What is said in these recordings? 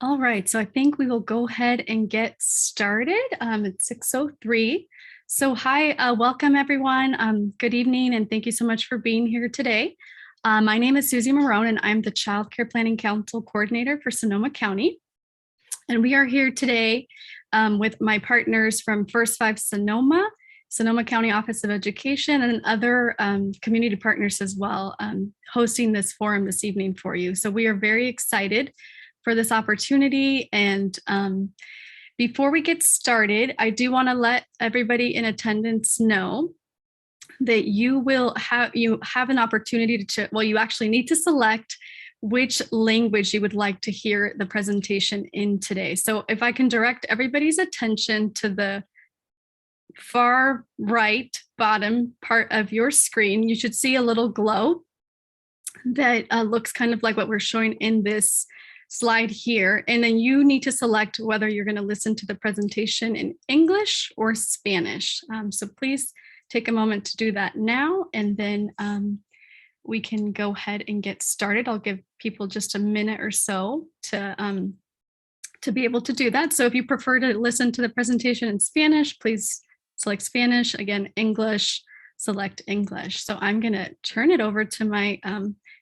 All right, so I think we will go ahead and get started. It's 6:03. So hi, welcome everyone. Good evening, and thank you so much for being here today. My name is Susie Marone, and I'm the Child Care Planning Council Coordinator for Sonoma County. And we are here today with my partners from First Five Sonoma, Sonoma County Office of Education, and other community partners as well, hosting this forum this evening for you. So we are very excited for this opportunity. And before we get started, I do want to let everybody in attendance know that you have an opportunity to, well, you actually need to select which language you would like to hear the presentation in today. So if I can direct everybody's attention to the far right bottom part of your screen, you should see a little glow that looks kind of like what we're showing in this slide here. And then you need to select whether you're going to listen to the presentation in English or Spanish. So please take a moment to do that now, and then we can go ahead and get started. I'll give people just a minute or so to be able to do that. So if you prefer to listen to the presentation in Spanish, please select Spanish. Again, English, select English. So I'm going to turn it over to my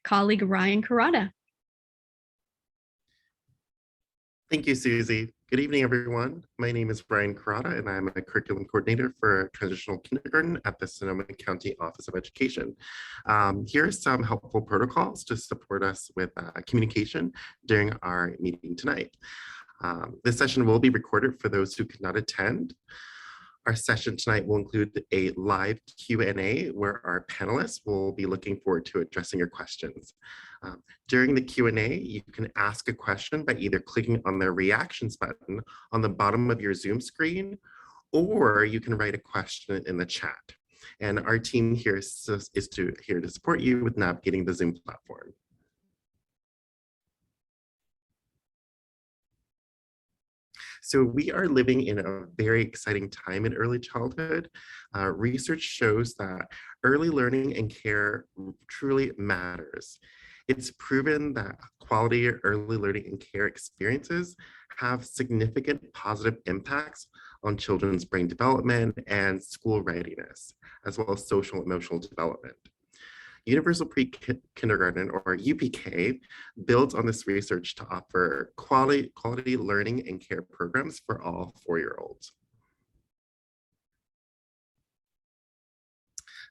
colleague, Ryan Carrata. Thank you, Susie. Good evening, everyone. My name is Brian Carrata, and I'm a curriculum coordinator for transitional kindergarten at the Sonoma County Office of Education. Here are some helpful protocols to support us with communication during our meeting tonight. This session will be recorded for those who could not attend. Our session tonight will include a live Q&A where our panelists will be looking forward to addressing your questions. During the Q&A, you can ask a question by either clicking on the reactions button on the bottom of your Zoom screen, or you can write a question in the chat. And our team here is here to support you with navigating the Zoom platform. So we are living in a very exciting time in early childhood. Research shows that early learning and care truly matters. It's proven that quality early learning and care experiences have significant positive impacts on children's brain development and school readiness, as well as social and emotional development. Universal Prekindergarten, or UPK, builds on this research to offer quality learning and care programs for all 4-year-olds.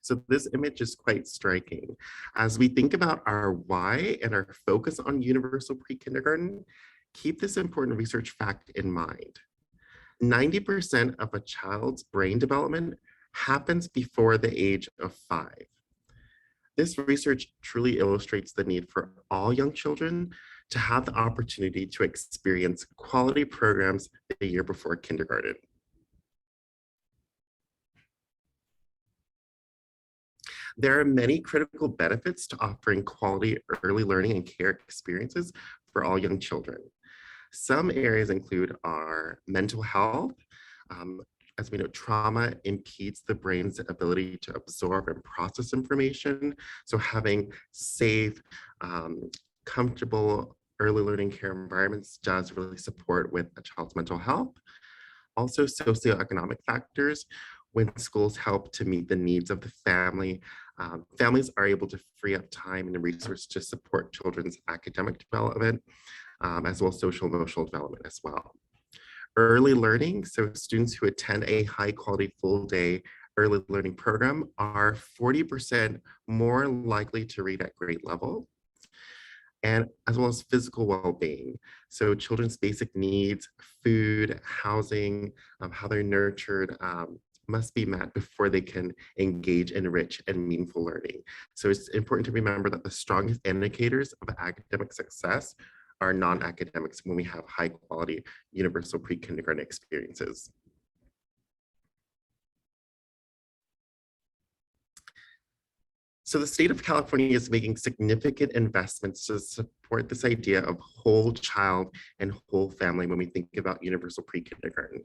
So this image is quite striking. As we think about our why and our focus on Universal Prekindergarten, keep this important research fact in mind. 90% of a child's brain development happens before the age of 5. This research truly illustrates the need for all young children to have the opportunity to experience quality programs the year before kindergarten. There are many critical benefits to offering quality early learning and care experiences for all young children. Some areas include our mental health. As we know, trauma impedes the brain's ability to absorb and process information. So having safe, comfortable early learning care environments does really support with a child's mental health. Also, socioeconomic factors. When schools help to meet the needs of the family, families are able to free up time and resources to support children's academic development, as well as social and emotional development as well. Early learning, so students who attend a high quality full day early learning program are 40% more likely to read at grade level, and as well as physical well-being. So children's basic needs, food, housing, how they're nurtured, must be met before they can engage in rich and meaningful learning. So it's important to remember that the strongest indicators of academic success are non-academics when we have high quality universal pre-kindergarten experiences. So the state of California is making significant investments to support this idea of whole child and whole family when we think about universal pre-kindergarten.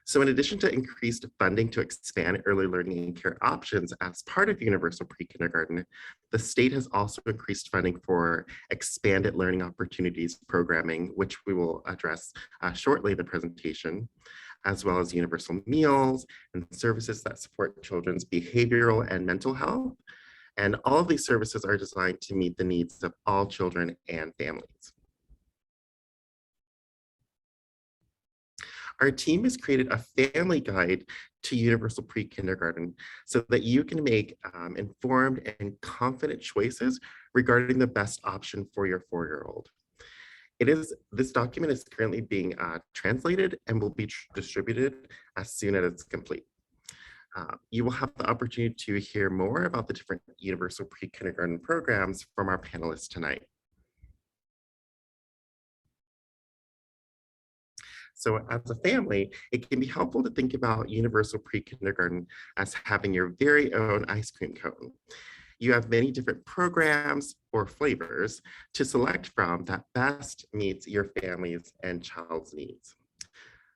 So in addition to increased funding to expand early learning and care options as part of universal pre-kindergarten, the state has also increased funding for expanded learning opportunities programming, which we will address shortly in the presentation, as well as universal meals and services that support children's behavioral and mental health. And all of these services are designed to meet the needs of all children and families. Our team has created a family guide to universal pre-kindergarten so that you can make informed and confident choices regarding the best option for your 4-year-old. This document is currently being translated and will be distributed as soon as it's complete. You will have the opportunity to hear more about the different universal pre-kindergarten programs from our panelists tonight. So as a family, it can be helpful to think about universal pre-kindergarten as having your very own ice cream cone. You have many different programs or flavors to select from that best meets your family's and child's needs.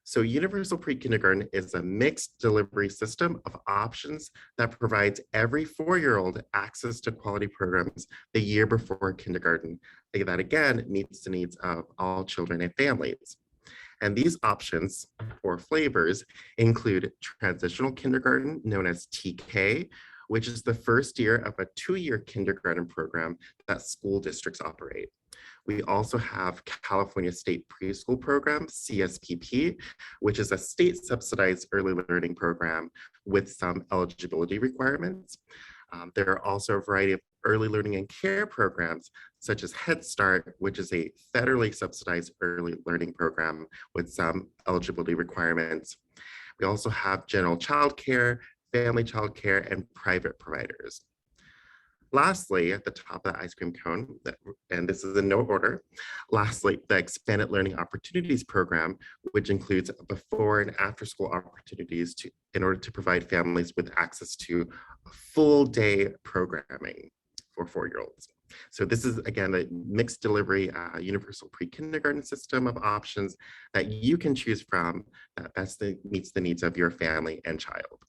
So universal pre-kindergarten is a mixed delivery system of options that provides every 4-year-old access to quality programs the year before kindergarten. That again meets the needs of all children and families. And these options or flavors include transitional kindergarten, known as TK, which is the first year of a 2-year kindergarten program that school districts operate. We also have California State Preschool Program, CSPP, which is a state subsidized early learning program with some eligibility requirements. There are also a variety of early learning and care programs, such as Head Start, which is a federally subsidized early learning program with some eligibility requirements. We also have general childcare, family childcare, and private providers. Lastly, at the top of the ice cream cone, and this is in no order, lastly, the Expanded Learning Opportunities Program, which includes before and after school opportunities in order to provide families with access to full day programming for 4-year-olds. So this is, again, a mixed delivery universal pre-kindergarten system of options that you can choose from that best meets the needs of your family and child.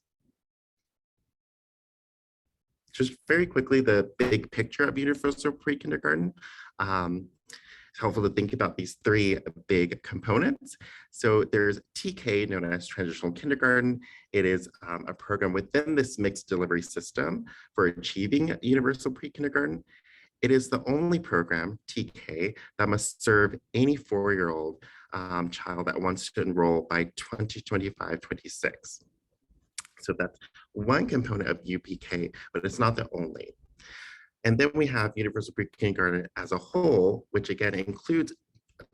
Just very quickly, the big picture of universal pre-kindergarten. It's helpful to think about these 3 big components. So there's TK, known as transitional kindergarten. It is a program within this mixed delivery system for achieving universal pre-kindergarten. It is the only program, TK, that must serve any 4-year-old child that wants to enroll by 2025-26. So that's one component of UPK, but it's not the only. And then we have universal pre-kindergarten as a whole, which again includes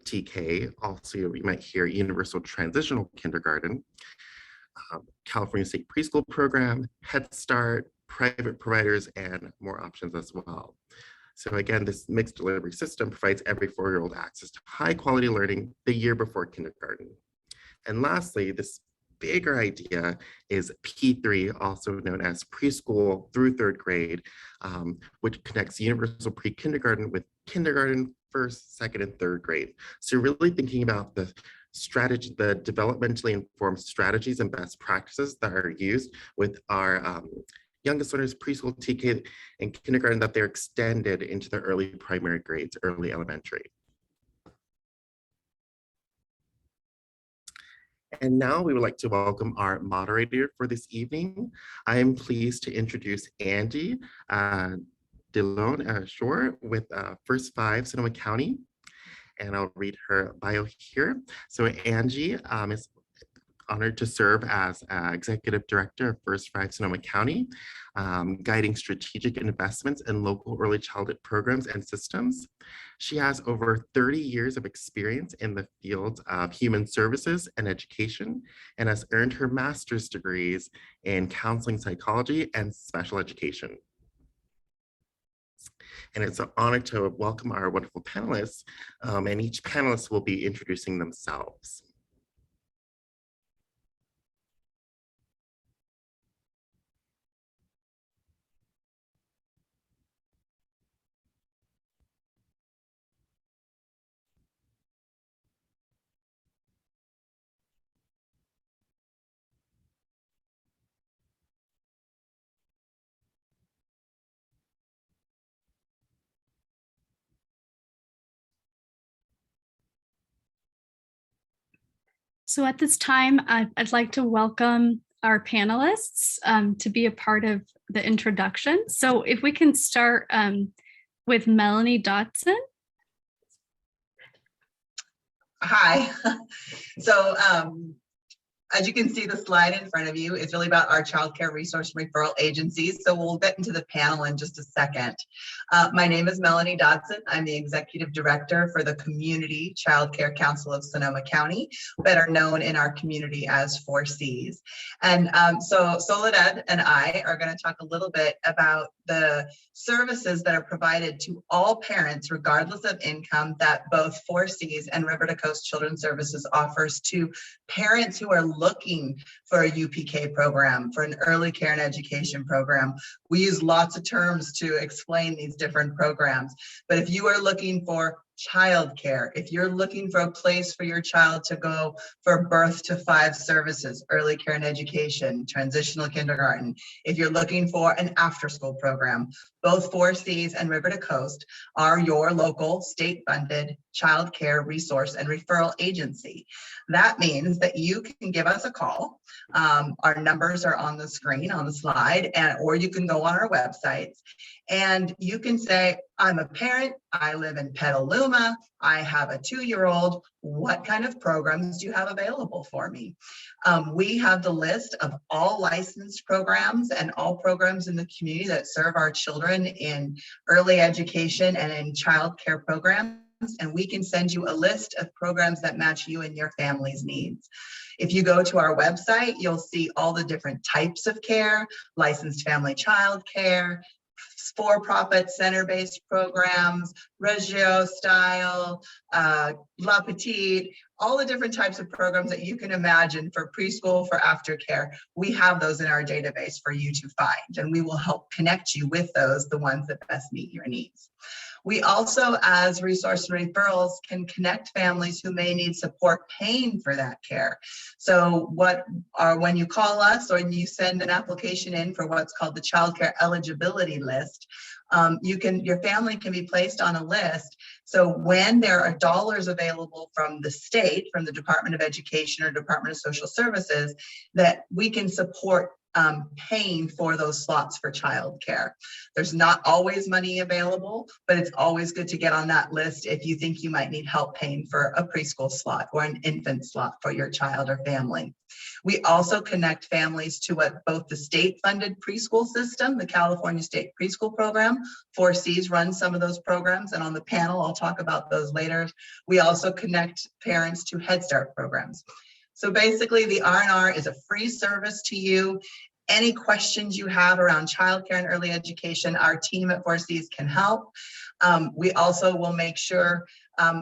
TK. Also, you might hear universal transitional kindergarten, California State Preschool Program, Head Start, private providers, and more options as well. So again, this mixed delivery system provides every 4-year-old access to high quality learning the year before kindergarten. And lastly, this bigger idea is P3, also known as preschool through 3rd grade, which connects universal pre-kindergarten with kindergarten, 1st, 2nd, and 3rd grade. So you're really thinking about the strategy, the developmentally informed strategies and best practices that are used with our youngest learners, preschool, TK, and kindergarten, that they're extended into the early primary grades, early elementary. And now we would like to welcome our moderator for this evening. I am pleased to introduce Angie DeLone Shore with First 5 Sonoma County. And I'll read her bio here. So Angie is honored to serve as Executive Director of First 5 Sonoma County, guiding strategic investments in local early childhood programs and systems. She has over 30 years of experience in the fields of human services and education, and has earned her master's degrees in counseling psychology and special education. And it's an honor to welcome our wonderful panelists, and each panelist will be introducing themselves. So at this time, I'd like to welcome our panelists to be a part of the introduction. So if we can start with Melanie Dotson. Hi. So as you can see, the slide in front of you is really about our child care resource and referral agencies. So we'll get into the panel in just a second. My name is Melanie Dodson. I'm the Executive Director for the Community Child Care Council of Sonoma County, better known in our community as 4Cs. And so Soledad and I are going to talk a little bit about the services that are provided to all parents, regardless of income, that both 4Cs and River to Coast Children's Services offers to parents who are looking for a UPK program, for an early care and education program. We use lots of terms to explain these different programs, but if you are looking for childcare, if you're looking for a place for your child to go for birth to 5 services, early care and education, transitional kindergarten, if you're looking for an after-school program, both 4Cs and River to Coast are your local state-funded child care resource and referral agency. That means that you can give us a call. Our numbers are on the screen, on the slide, or you can go on our websites and you can say, I'm a parent, I live in Petaluma, I have a 2-year-old, what kind of programs do you have available for me? We have the list of all licensed programs and all programs in the community that serve our children in early education and in child care programs, and we can send you a list of programs that match you and your family's needs. If you go to our website, you'll see all the different types of care, licensed family child care, for-profit center-based programs, Reggio style, La Petite, all the different types of programs that you can imagine for preschool, for aftercare. We have those in our database for you to find, and we will help connect you with those, the ones that best meet your needs. We also, as resource and referrals, can connect families who may need support paying for that care. So when you call us or you send an application in for what's called the child care eligibility list, your family can be placed on a list. So when there are dollars available from the state, from the Department of Education or Department of Social Services, that we can support paying for those slots for childcare. There's not always money available, but it's always good to get on that list if you think you might need help paying for a preschool slot or an infant slot for your child or family. We also connect families to what both the state-funded preschool system, the California State Preschool Program, 4Cs run some of those programs, and on the panel, I'll talk about those later. We also connect parents to Head Start programs. So basically, the R&R is a free service to you. Any questions you have around childcare and early education, our team at 4Cs can help. We also will make sure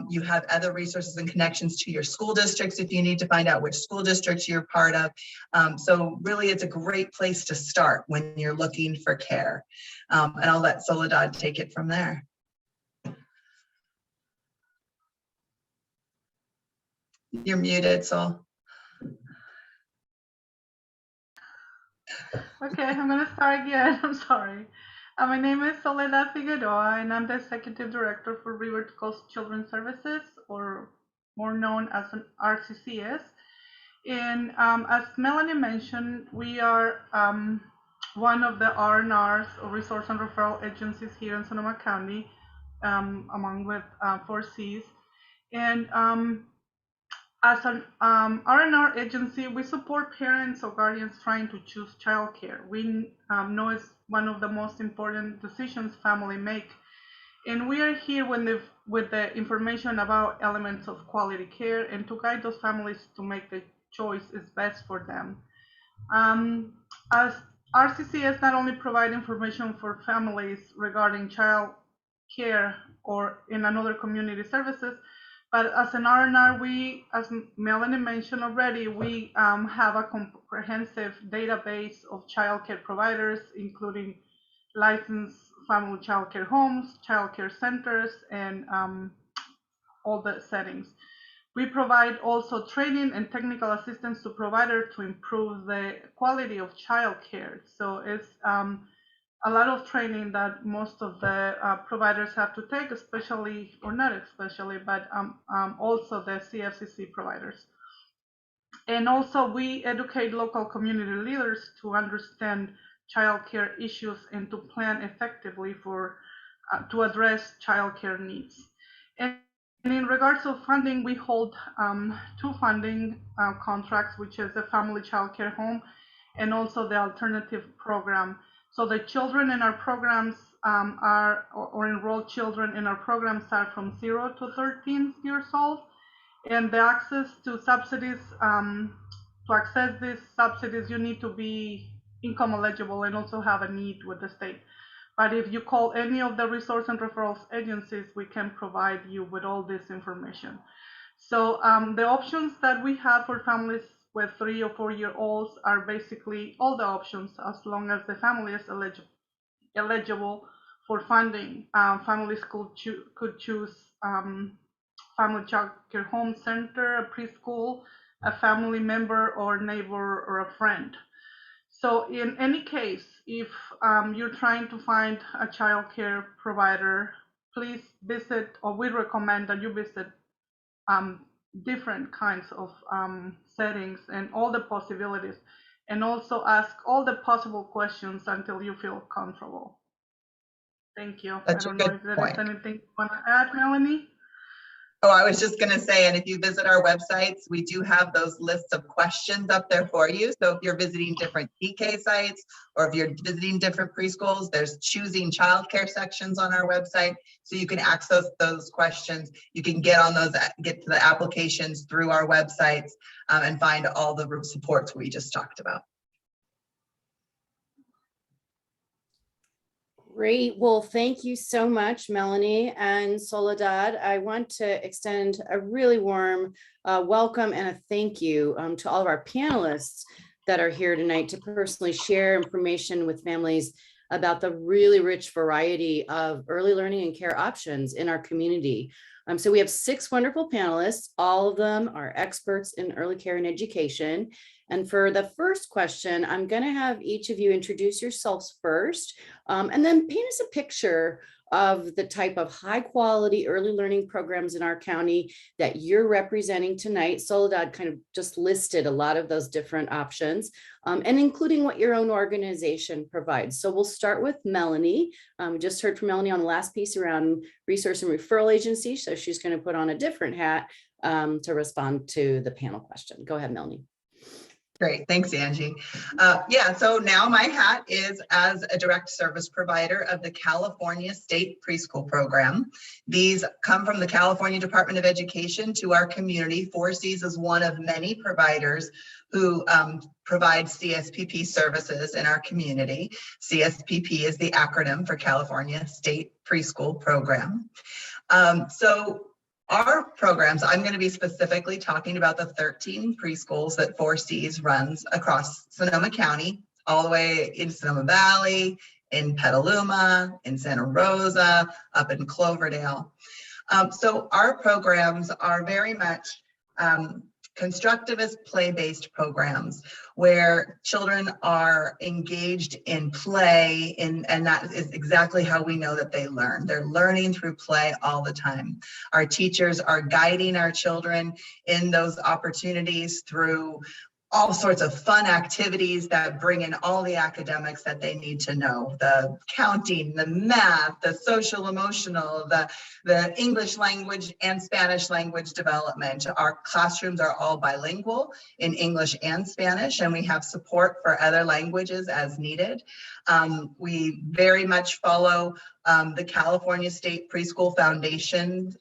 you have other resources and connections to your school districts if you need to find out which school districts you're part of. So really, it's a great place to start when you're looking for care. And I'll let Soledad take it from there. You're muted, Sol. Okay, I'm gonna start again. I'm sorry. My name is Soledad Figueroa, and I'm the Executive Director for River to Coast Children's Services, or more known as an RCCS. And as Melanie mentioned, we are one of the R&Rs, or Resource and Referral Agencies here in Sonoma County, among with 4Cs. And as an R&R agency, we support parents or guardians trying to choose childcare. We know it's one of the most important decisions family make. And we are here with the information about elements of quality care and to guide those families to make the choice is best for them. As RCCS not only provide information for families regarding child care or in another community services, but as an R&R, we, as Melanie mentioned already, we have a comprehensive database of child care providers, including licensed family child care homes, child care centers, and all the settings. We provide also training and technical assistance to providers to improve the quality of child care. So it's a lot of training that most of the providers have to take, especially, or not especially, but also the CFCC providers. And also we educate local community leaders to understand childcare issues and to plan effectively for to address childcare needs. And in regards of funding, we hold two funding contracts, which is the family childcare home and also the alternative program. So the children in our programs or enrolled children in our programs are from 0 to 13 years old, and the access to subsidies, to access these subsidies, you need to be income eligible and also have a need with the state. But if you call any of the resource and referrals agencies, we can provide you with all this information. So the options that we have for families with 3 or 4 year olds are basically all the options as long as the family is eligible for funding. Families could choose family child care home center, a preschool, a family member or neighbor or a friend. So in any case, if you're trying to find a child care provider, please visit, or we recommend that you visit different kinds of settings and all the possibilities, and also ask all the possible questions until you feel comfortable. Thank you. That's I a don't know good if there point. is anything you want to add, Melanie? Oh, I was just going to say, and if you visit our websites, we do have those lists of questions up there for you. So if you're visiting different PK sites, or if you're visiting different preschools, there's choosing childcare sections on our website. So you can access those questions. You can get on those, get to the applications through our websites, and find all the supports we just talked about. Great. Well, thank you so much, Melanie and Soledad. I want to extend a really warm welcome and a thank you to all of our panelists that are here tonight to personally share information with families about the really rich variety of early learning and care options in our community. So we have 6 wonderful panelists. All of them are experts in early care and education. And for the first question, I'm going to have each of you introduce yourselves first, and then paint us a picture of the type of high quality early learning programs in our county that you're representing tonight. Soledad kind of just listed a lot of those different options, and including what your own organization provides. So we'll start with Melanie. We just heard from Melanie on the last piece around resource and referral agency. So she's going to put on a different hat to respond to the panel question. Go ahead, Melanie. Great, thanks, Angie. Yeah, so now my hat is as a direct service provider of the California State Preschool Program. These come from the California Department of Education to our community. 4Cs is one of many providers who provide CSPP services in our community. CSPP is the acronym for California State Preschool Program. So our programs, I'm going to be specifically talking about the 13 preschools that 4Cs runs across Sonoma County, all the way in Sonoma Valley, in Petaluma, in Santa Rosa, up in Cloverdale. So our programs are very much constructivist play-based programs where children are engaged in play, and that is exactly how we know that they learn. They're learning through play all the time. Our teachers are guiding our children in those opportunities through all sorts of fun activities that bring in all the academics that they need to know, the counting, the math, the social emotional, the English language and Spanish language development. Our classrooms are all bilingual in English and Spanish, and we have support for other languages as needed. We very much follow the California State Preschool Foundation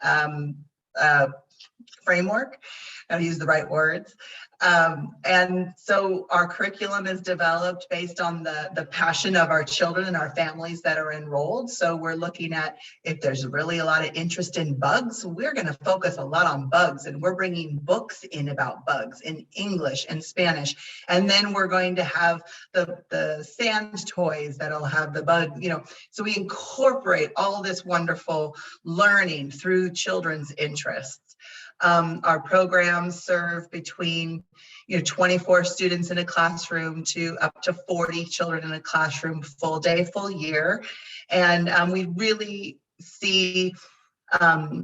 framework. I'll use the right words. And so our curriculum is developed based on the passion of our children and our families that are enrolled. So we're looking at, if there's really a lot of interest in bugs, we're going to focus a lot on bugs, and we're bringing books in about bugs in English and Spanish. And then we're going to have the sand toys that'll have the bug, so we incorporate all this wonderful learning through children's interests. Our programs serve between 24 students in a classroom to up to 40 children in a classroom, full day, full year. And we really see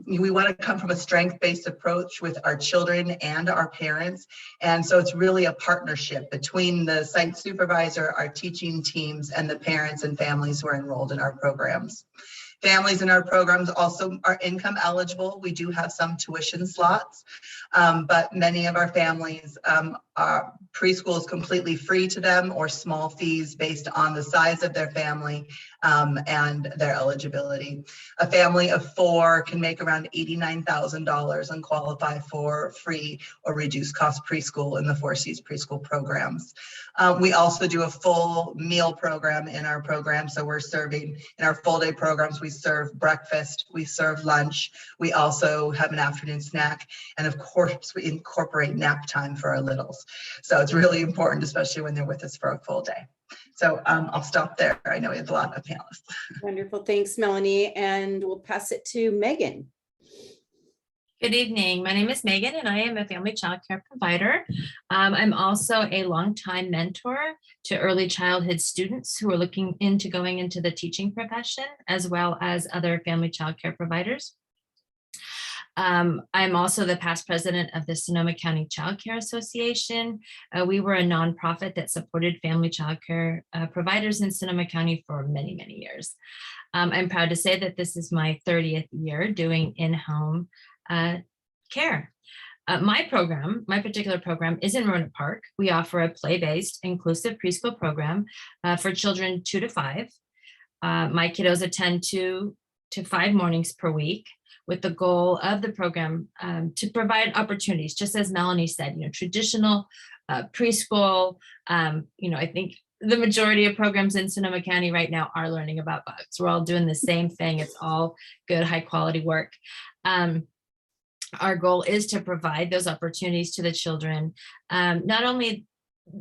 We want to come from a strength-based approach with our children and our parents. And so it's really a partnership between the site supervisor, our teaching teams, and the parents and families who are enrolled in our programs. Families in our programs also are income eligible. We do have some tuition slots, but many of our families are preschool is completely free to them, or small fees based on the size of their family and their eligibility. A family of 4 can make around $89,000 and qualify for free or reduced cost preschool in the 4Cs preschool programs. We also do a full meal program in our program. So we're serving in our full day programs, we serve breakfast, we serve lunch. We also have an afternoon snack. And of course, we incorporate nap time for our littles. So it's really important, especially when they're with us for a full day. So I'll stop there. I know we have a lot of panelists. Wonderful. Thanks, Melanie. And we'll pass it to Megan. Good evening. My name is Megan, and I am a family child care provider. I'm also a longtime mentor to early childhood students who are looking into going into the teaching profession, as well as other family child care providers. I'm also the past president of the Sonoma County Child Care Association. We were a nonprofit that supported family child care providers in Sonoma County for many, many years. I'm proud to say that this is my 30th year doing in-home care. My particular program is in Roanoke Park. We offer a play-based inclusive preschool program for children 2 to 5. My kiddos attend 2 to 5 mornings per week, with the goal of the program to provide opportunities, just as Melanie said, traditional preschool. I think the majority of programs in Sonoma County right now are learning about bugs. We're all doing the same thing. It's all good, high quality work. Our goal is to provide those opportunities to the children, not only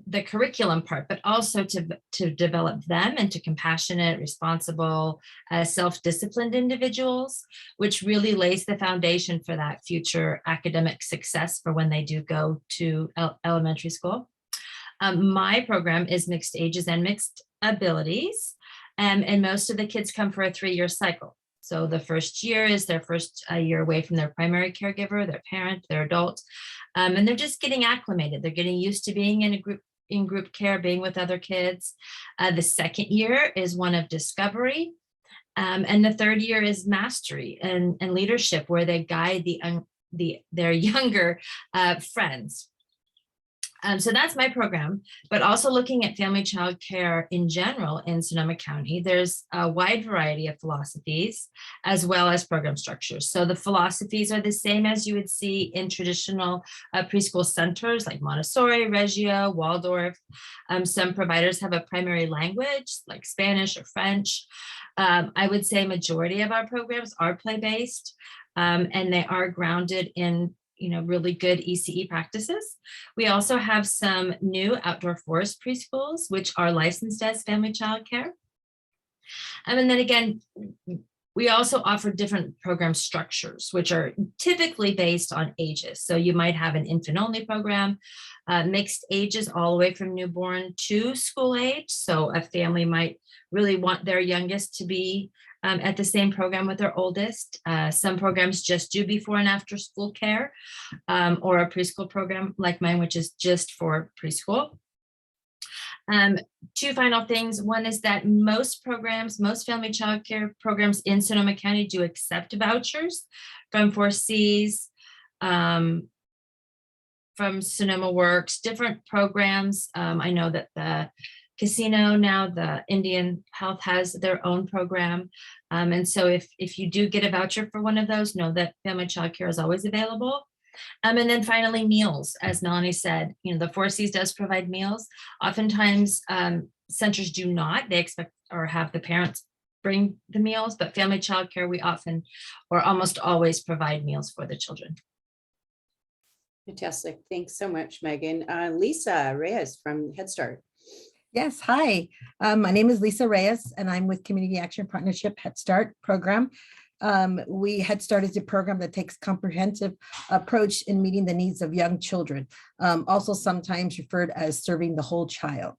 the curriculum part, but also to develop them into compassionate, responsible, self-disciplined individuals, which really lays the foundation for that future academic success for when they do go to elementary school. My program is mixed ages and mixed abilities, and most of the kids come for a 3-year cycle. So the first year is their first year away from their primary caregiver, their parent, their adult, and they're just getting acclimated. They're getting used to being in group care, being with other kids. The second year is one of discovery, and the third year is mastery and leadership, where they guide their younger friends. So that's my program, but also looking at family child care in general in Sonoma County, there's a wide variety of philosophies as well as program structures. So the philosophies are the same as you would see in traditional preschool centers like Montessori, Reggio, Waldorf. Some providers have a primary language like Spanish or French. I would say majority of our programs are play-based, and they are grounded in really good ECE practices. We also have some new outdoor forest preschools, which are licensed as family child care. And then again, we also offer different program structures, which are typically based on ages. So you might have an infant only program, mixed ages all the way from newborn to school age. So a family might really want their youngest to be at the same program with their oldest. Some programs just do before and after school care, or a preschool program like mine, which is just for preschool. 2 final things. One is that most family child care programs in Sonoma County do accept vouchers from 4Cs, from Sonoma Works, different programs. I know that the casino now, the Indian Health, has their own program. And so if you do get a voucher for one of those, know that family child care is always available. And then finally, meals. As Melanie said, the 4Cs does provide meals. Oftentimes, centers do not. They expect or have the parents bring the meals, but family child care, we often or almost always provide meals for the children. Fantastic. Thanks so much, Megan. Lisa Reyes from Head Start. Yes, hi. My name is Lisa Reyes, and I'm with Community Action Partnership Head Start program. Head Start is a program that takes comprehensive approach in meeting the needs of young children, also sometimes referred as serving the whole child.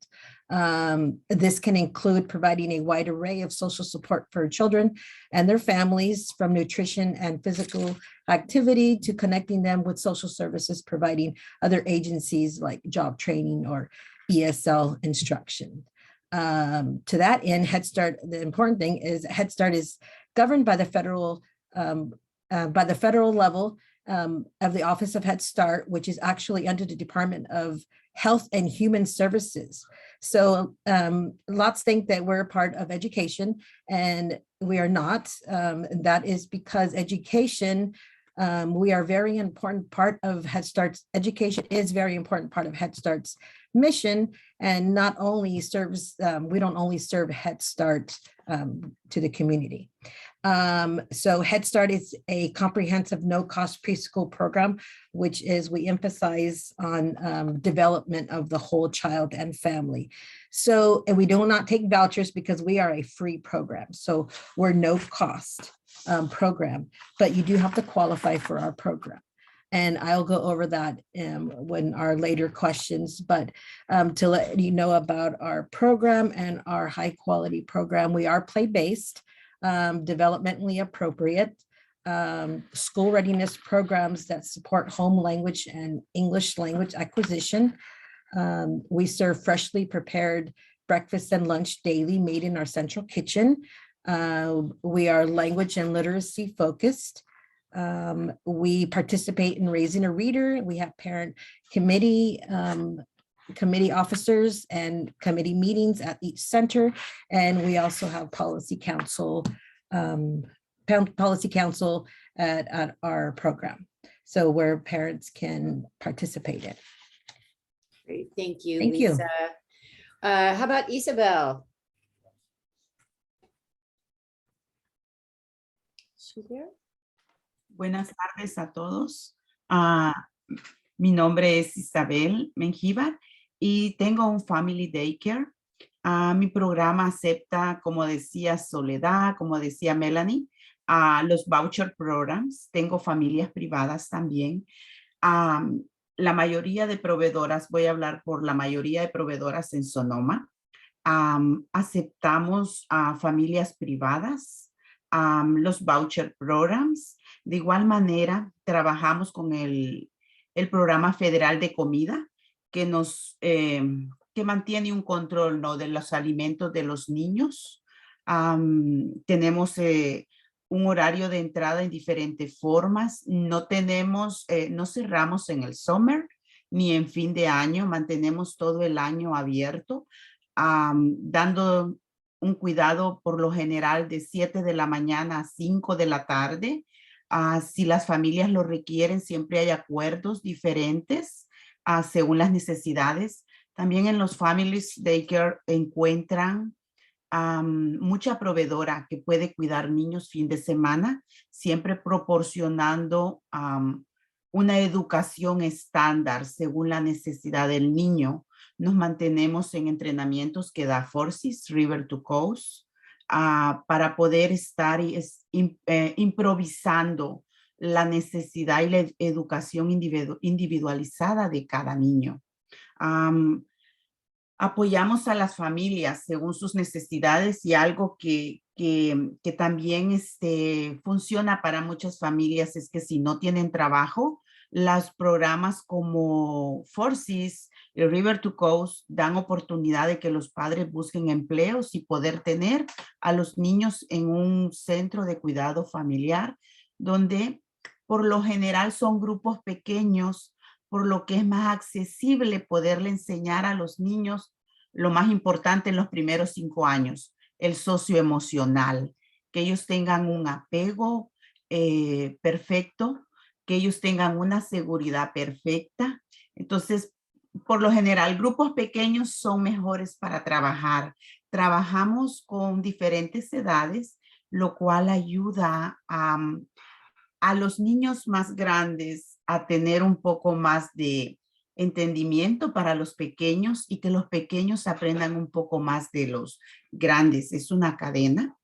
This can include providing a wide array of social support for children and their families, from nutrition and physical activity to connecting them with social services, providing other agencies like job training or ESL instruction. To that end, Head Start, the important thing is Head Start is governed by the federal level of the Office of Head Start, which is actually under the Department of Health and Human Services. So lots think that we're a part of education, and we are not. That is because education, we are a very important part of Head Start's education is very important part of Head Start's mission, and not only serves, we don't only serve Head Start to the community. So Head Start is a comprehensive no-cost preschool program, which is we emphasize on development of the whole child and family. So, and we do not take vouchers because we are a free program. So we're no cost program, but you do have to qualify for our program. And I'll go over that when our later questions, but to let you know about our program and our high quality program, we are play-based, developmentally appropriate, school readiness programs that support home language and English language acquisition. We serve freshly prepared breakfast and lunch daily made in our central kitchen. We are language and literacy focused. We participate in raising a reader. We have parent committee officers and committee meetings at each center. And we also have policy council at our program. So where parents can participate in. Great, thank you, Thank you. Lisa. How about Isabel? Is she there? Buenas tardes a todos. Mi nombre es Isabel Mengíbar y tengo un Family Daycare. Mi programa acepta, como decía Soledad, como decía Melanie, los voucher programs. Tengo familias privadas también. La mayoría de proveedoras, voy a hablar por la mayoría de proveedoras en Sonoma, aceptamos a familias privadas, los voucher programs. De igual manera, trabajamos con el programa federal de comida que nos que mantiene un control, ¿no?, de los alimentos de los niños. Tenemos un horario de entrada en diferentes formas. No cerramos en el summer ni en fin de año. Mantenemos todo el año abierto, dando un cuidado por lo general de 7 de la mañana a 5 de la tarde. Si las familias lo requieren, siempre hay acuerdos diferentes según las necesidades. También en los Families Daycare encuentran mucha proveedora que puede cuidar niños fin de semana, siempre proporcionando una educación estándar según la necesidad del niño. Nos mantenemos en entrenamientos que da Forces, River to Coast, para poder estar improvisando la necesidad y la educación individualizada de cada niño. Apoyamos a las familias según sus necesidades, y algo que también funciona para muchas familias es que si no tienen trabajo, los programas como Forces y River to Coast dan oportunidad de que los padres busquen empleos y poder tener a los niños en un centro de cuidado familiar, donde por lo general son grupos pequeños, por lo que es más accesible poderle enseñar a los niños lo más importante en los primeros 5 años, el socioemocional, que ellos tengan un apego perfecto, que ellos tengan una seguridad perfecta. Entonces, por lo general, grupos pequeños son mejores para trabajar. Trabajamos con diferentes edades, lo cual ayuda a los niños más grandes a tener un poco más de entendimiento para los pequeños, y que los pequeños aprendan un poco más de los grandes. Es una cadena.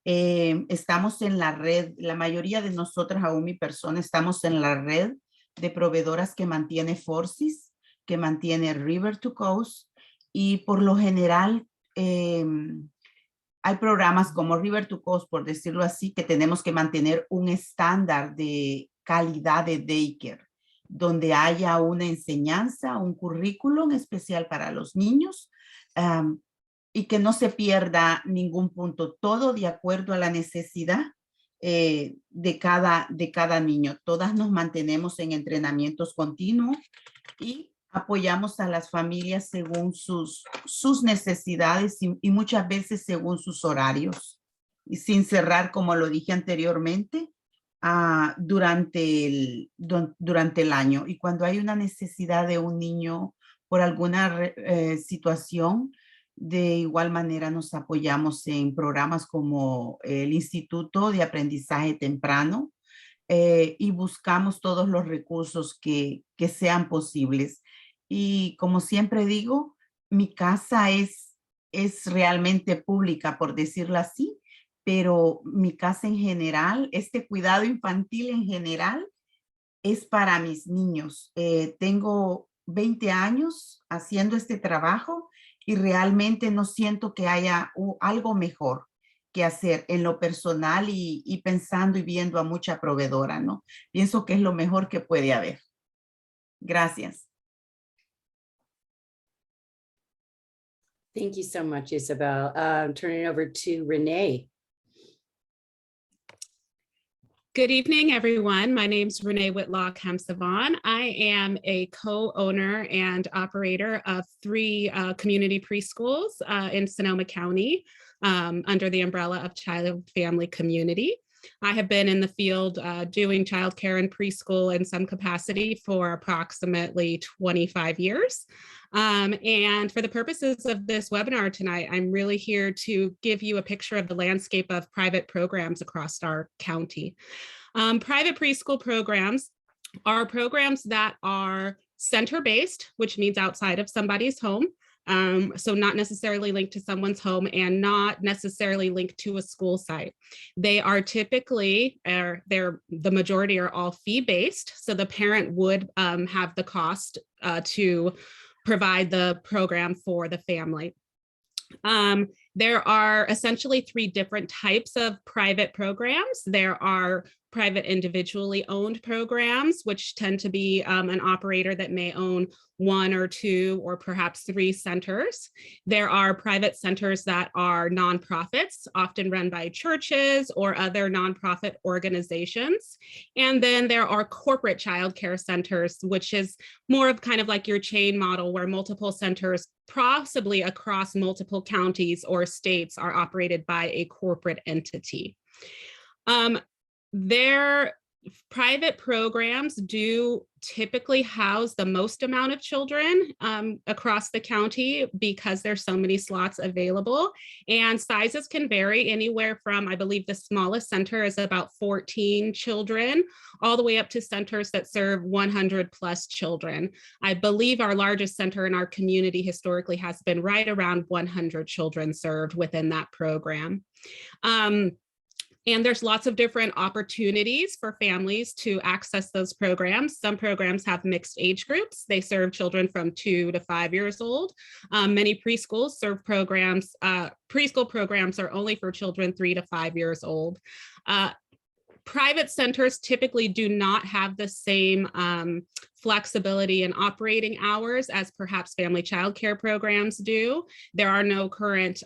Estamos en la red, la mayoría de nosotras, aún mi persona, estamos en la red de proveedoras que mantiene Forces, que mantiene River to Coast, y por lo general hay programas como River to Coast, por decirlo así, que tenemos que mantener un estándar de calidad de daycare, donde haya una enseñanza, un currículum especial para los niños, y que no se pierda ningún punto, todo de acuerdo a la necesidad de cada niño. Todas nos mantenemos en entrenamientos continuos y apoyamos a las familias según sus necesidades y muchas veces según sus horarios. Y sin cerrar, como lo dije anteriormente, durante el año. Y cuando hay una necesidad de un niño por alguna situación, de igual manera nos apoyamos en programas como el Instituto de Aprendizaje Temprano, y buscamos todos los recursos que sean posibles. Y como siempre digo, mi casa es realmente pública, por decirlo así, pero mi casa en general, este cuidado infantil en general, es para mis niños. Tengo 20 años haciendo este trabajo y realmente no siento que haya algo mejor que hacer en lo personal y pensando y viendo a mucha proveedora, ¿no? Pienso que es lo mejor que puede haber. Gracias. Thank you so much, Isabel. Turning it over to Renee. Good evening, everyone. My name is Renee Whitlock Hemsavon. I am a co-owner and operator of 3 community preschools in Sonoma County under the umbrella of Child Family Community. I have been in the field doing childcare and preschool in some capacity for approximately 25 years. And for the purposes of this webinar tonight, I'm really here to give you a picture of the landscape of private programs across our county. Private preschool programs are programs that are center-based, which means outside of somebody's home. So not necessarily linked to someone's home and not necessarily linked to a school site. They are typically, the majority are all fee-based. So the parent would have the cost to provide the program for the family. There are essentially 3 different types of private programs. There are private individually owned programs, which tend to be an operator that may own 1 or 2 or perhaps 3 centers. There are private centers that are nonprofits, often run by churches or other nonprofit organizations. And then there are corporate childcare centers, which is more of kind of like your chain model where multiple centers, possibly across multiple counties or states, are operated by a corporate entity. Their private programs do typically house the most amount of children across the county because there's so many slots available, and sizes can vary anywhere from, I believe the smallest center is about 14 children, all the way up to centers that serve 100 plus children. I believe our largest center in our community historically has been right around 100 children served within that program. And there's lots of different opportunities for families to access those programs. Some programs have mixed age groups. They serve children from 2 to 5 years old. Many preschools serve programs, preschool programs are only for children 3 to 5 years old. Private centers typically do not have the same flexibility in operating hours as perhaps family childcare programs do. There are no current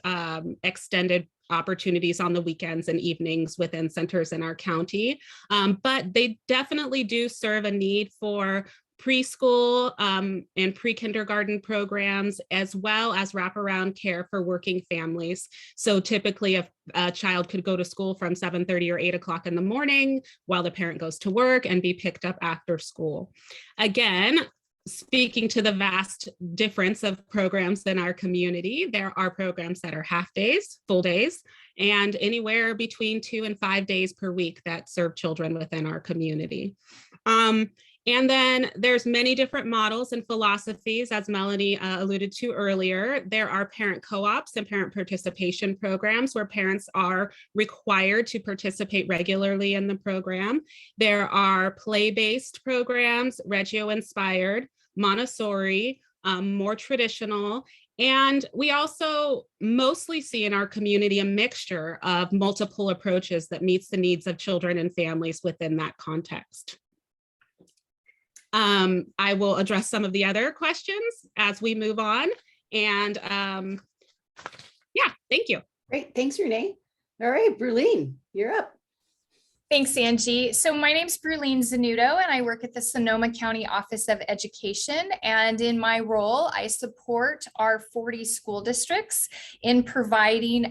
extended opportunities on the weekends and evenings within centers in our county, but they definitely do serve a need for preschool and pre-kindergarten programs, as well as wraparound care for working families. So typically a child could go to school from 7:30 or 8 o'clock in the morning while the parent goes to work and be picked up after school. Again, speaking to the vast difference of programs in our community, there are programs that are half days, full days, and anywhere between 2 and 5 days per week that serve children within our community. And then there's many different models and philosophies, as Melanie alluded to earlier. There are parent co-ops and parent participation programs where parents are required to participate regularly in the program. There are play-based programs, Reggio-inspired, Montessori, more traditional, And we also mostly see in our community a mixture of multiple approaches that meets the needs of children and families within that context. I will address some of the other questions as we move on. And yeah, thank you. Great, thanks, Renee. All right, Brulene, you're up. Thanks, Angie. So my name's Brulene Zanuto, and I work at the Sonoma County Office of Education. And in my role, I support our 40 school districts in providing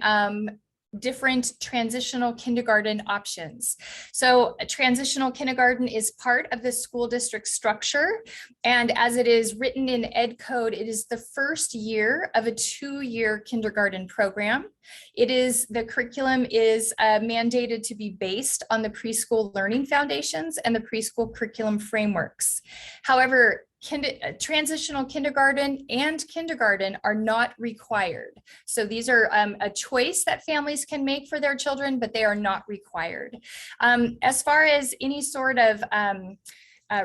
different transitional kindergarten options. So a transitional kindergarten is part of the school district structure. And as it is written in Ed Code, it is the first year of a 2-year kindergarten program. The curriculum is mandated to be based on the preschool learning foundations and the preschool curriculum frameworks. However, transitional kindergarten and kindergarten are not required. So these are a choice that families can make for their children, but they are not required. As far as any sort of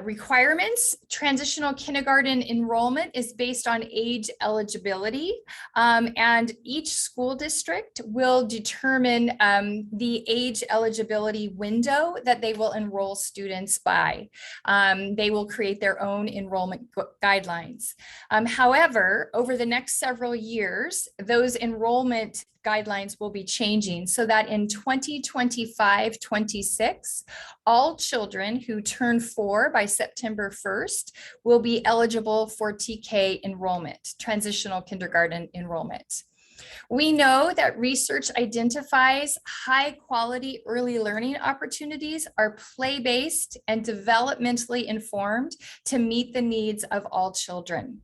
requirements, transitional kindergarten enrollment is based on age eligibility, and each school district will determine the age eligibility window that they will enroll students by. They will create their own enrollment guidelines. However, over the next several years, those enrollment guidelines will be changing so that in 2025-26, all children who turn 4 by September 1st will be eligible for TK enrollment, transitional kindergarten enrollment. We know that research identifies high quality early learning opportunities are play-based and developmentally informed to meet the needs of all children.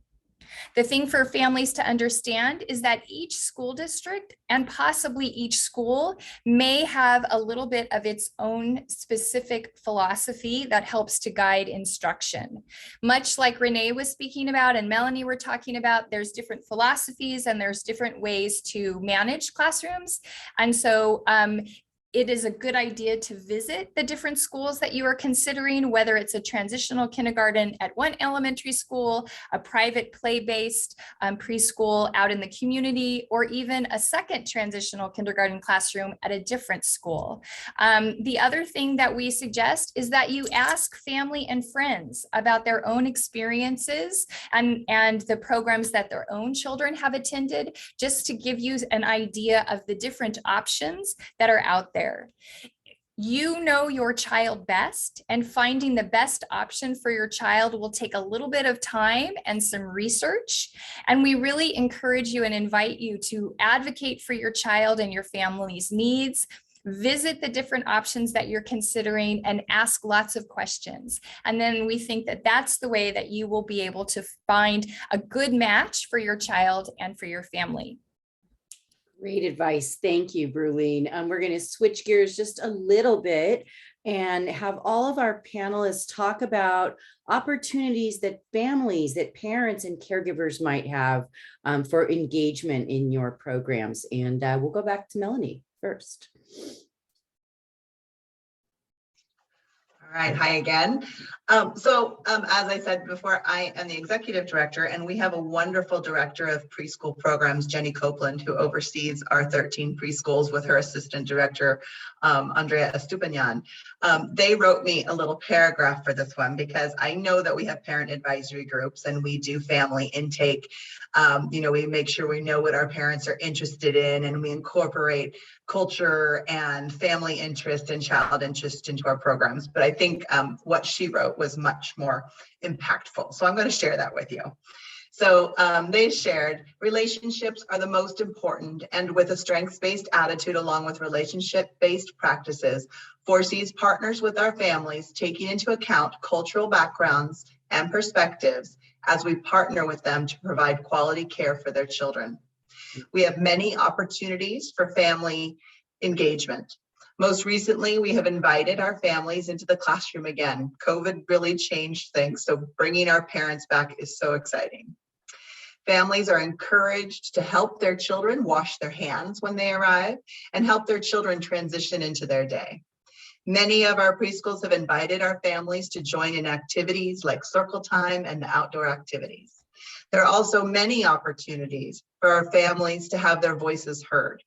The thing for families to understand is that each school district and possibly each school may have a little bit of its own specific philosophy that helps to guide instruction. Much like Renee was speaking about and Melanie were talking about, there's different philosophies and there's different ways to manage classrooms. And so it is a good idea to visit the different schools that you are considering, whether it's a transitional kindergarten at one elementary school, a private play-based preschool out in the community, or even a second transitional kindergarten classroom at a different school. The other thing that we suggest is that you ask family and friends about their own experiences and the programs that their own children have attended, just to give you an idea of the different options that are out there. You know your child best, and finding the best option for your child will take a little bit of time and some research. And we really encourage you and invite you to advocate for your child and your family's needs. Visit the different options that you're considering and ask lots of questions. And then we think that that's the way that you will be able to find a good match for your child and for your family. Great advice. Thank you, Brulene. We're going to switch gears just a little bit and have all of our panelists talk about opportunities that families, that parents and caregivers might have for engagement in your programs. And we'll go back to Melanie first. All right, hi again. As I said before, I am the executive director, and we have a wonderful director of preschool programs, Jenny Copeland, who oversees our 13 preschools with her assistant director, Andrea Estupiñan. They wrote me a little paragraph for this one because I know that we have parent advisory groups and we do family intake. We make sure we know what our parents are interested in, and we incorporate culture and family interest and child interest into our programs. But I think what she wrote was much more impactful. So I'm going to share that with you. So they shared, relationships are the most important, and with a strengths-based attitude along with relationship-based practices, foresees partners with our families, taking into account cultural backgrounds and perspectives as we partner with them to provide quality care for their children. We have many opportunities for family engagement. Most recently, we have invited our families into the classroom again. COVID really changed things, so bringing our parents back is so exciting. Families are encouraged to help their children wash their hands when they arrive and help their children transition into their day. Many of our preschools have invited our families to join in activities like circle time and outdoor activities. There are also many opportunities for our families to have their voices heard.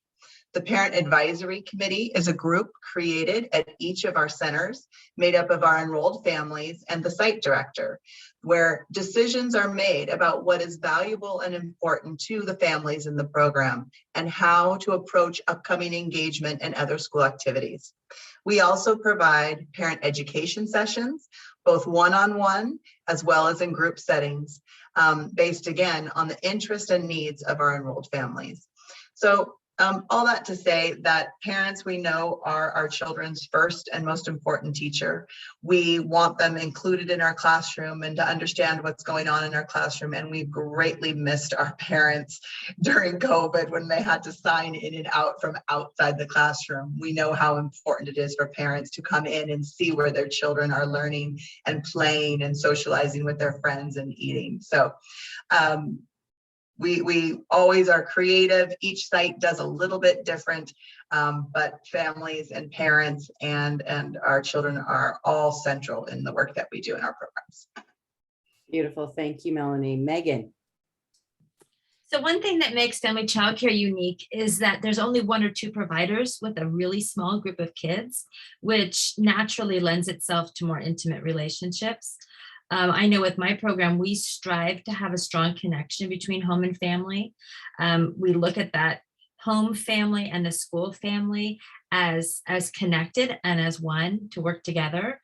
The Parent Advisory Committee is a group created at each of our centers, made up of our enrolled families and the site director, where decisions are made about what is valuable and important to the families in the program and how to approach upcoming engagement and other school activities. We also provide parent education sessions, both one-on-one as well as in group settings, based again on the interest and needs of our enrolled families. So all that to say that parents, we know, are our children's first and most important teacher. We want them included in our classroom and to understand what's going on in our classroom. And we greatly missed our parents during COVID when they had to sign in and out from outside the classroom. We know how important it is for parents to come in and see where their children are learning and playing and socializing with their friends and eating. So we always are creative. Each site does a little bit different, but families and parents and our children are all central in the work that we do in our programs. Beautiful. Thank you, Melanie. Megan. So one thing that makes family childcare unique is that there's only one or two providers with a really small group of kids, which naturally lends itself to more intimate relationships. I know with my program, we strive to have a strong connection between home and family. We look at that home family and the school family as connected and as one to work together.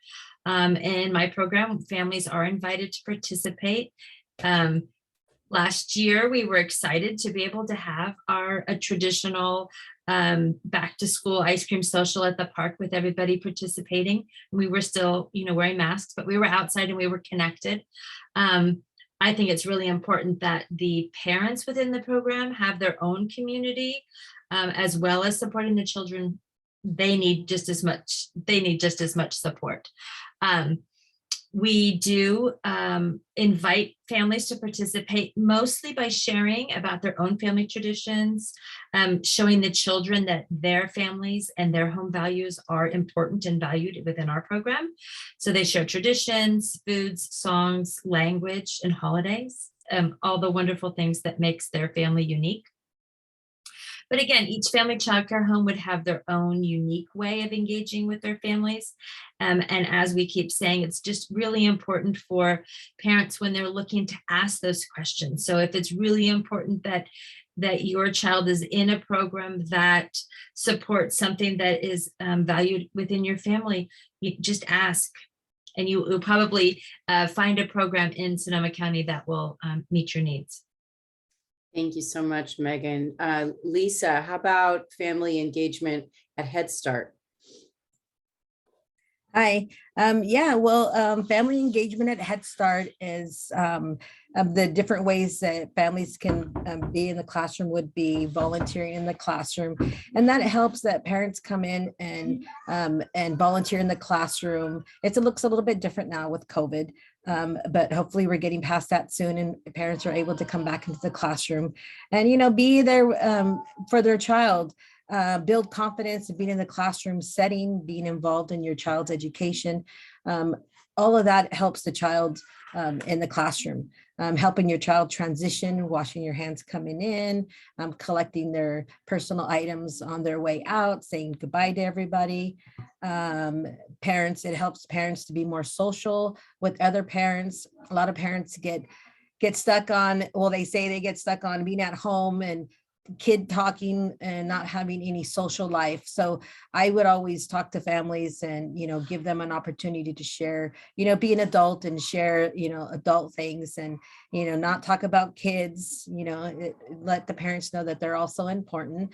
In my program, families are invited to participate. Last year, we were excited to be able to have a traditional back to school ice cream social at the park with everybody participating. We were still, wearing masks, but we were outside and we were connected. I think it's really important that the parents within the program have their own community, as well as supporting the children. They need just as much support. We do invite families to participate mostly by sharing about their own family traditions, showing the children that their families and their home values are important and valued within our program. So they share traditions, foods, songs, language, and holidays, all the wonderful things that makes their family unique. But again, each family childcare home would have their own unique way of engaging with their families. And as we keep saying, it's just really important for parents when they're looking to ask those questions. So if it's really important that your child is in a program that supports something that is valued within your family, you just ask. And you will probably find a program in Sonoma County that will meet your needs. Thank you so much, Megan. Lisa, how about family engagement at Head Start? Hi. Family engagement at Head Start is of the different ways that families can be in the classroom would be volunteering in the classroom. And that helps that parents come in and volunteer in the classroom. It looks a little bit different now with COVID, but hopefully we're getting past that soon and parents are able to come back into the classroom and, be there for their child. Build confidence in being in the classroom setting, being involved in your child's education. All of that helps the child in the classroom, helping your child transition, washing your hands coming in, collecting their personal items on their way out, saying goodbye to everybody. Parents, it helps parents to be more social with other parents. A lot of parents get stuck on, they say they get stuck on being at home and kid talking and not having any social life. So I would always talk to families and, give them an opportunity to share, be an adult and share, adult things and, not talk about kids, let the parents know that they're also important.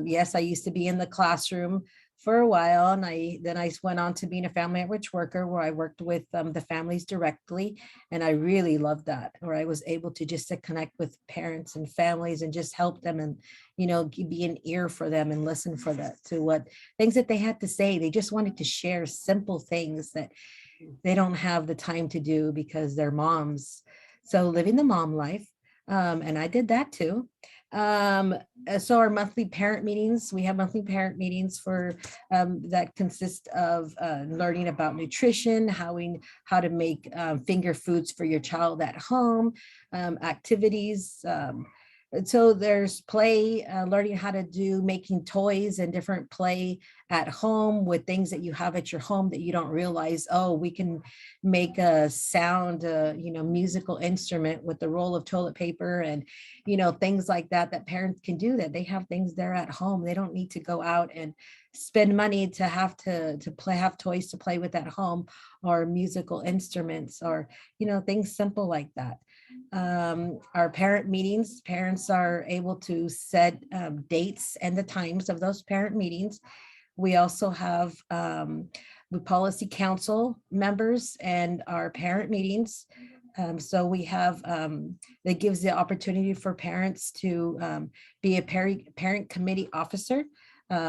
Yes, I used to be in the classroom for a while. And then I went on to being a family outreach worker where I worked with the families directly. And I really loved that, where I was able to just to connect with parents and families and just help them and, be an ear for them and listen for that to what things that they had to say. They just wanted to share simple things that they don't have the time to do because they're moms. So living the mom life. And I did that too. So our monthly parent meetings, we have monthly parent meetings for that consist of learning about nutrition, how to make finger foods for your child at home, activities. And so there's play, learning how to do making toys and different play at home with things that you have at your home that you don't realize, oh, we can make a sound, musical instrument with the roll of toilet paper and, things like that, that parents can do that. They have things there at home. They don't need to go out and spend money to have have toys to play with at home or musical instruments or, things simple like that. Our parent meetings, parents are able to set dates and the times of those parent meetings. We also have the policy council members and our parent meetings. So we have, that gives the opportunity for parents to be a parent committee officer,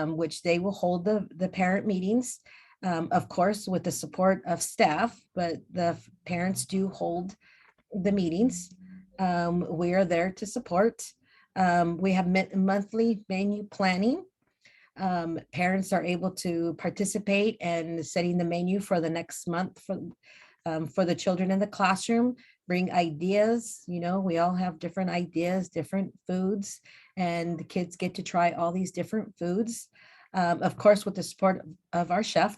which they will hold the parent meetings, of course, with the support of staff, but the parents do hold the meetings. We are there to support. We have monthly menu planning. Parents are able to participate in setting the menu for the next month for the children in the classroom, bring ideas. We all have different ideas, different foods, and the kids get to try all these different foods. Of course, with the support of our chef.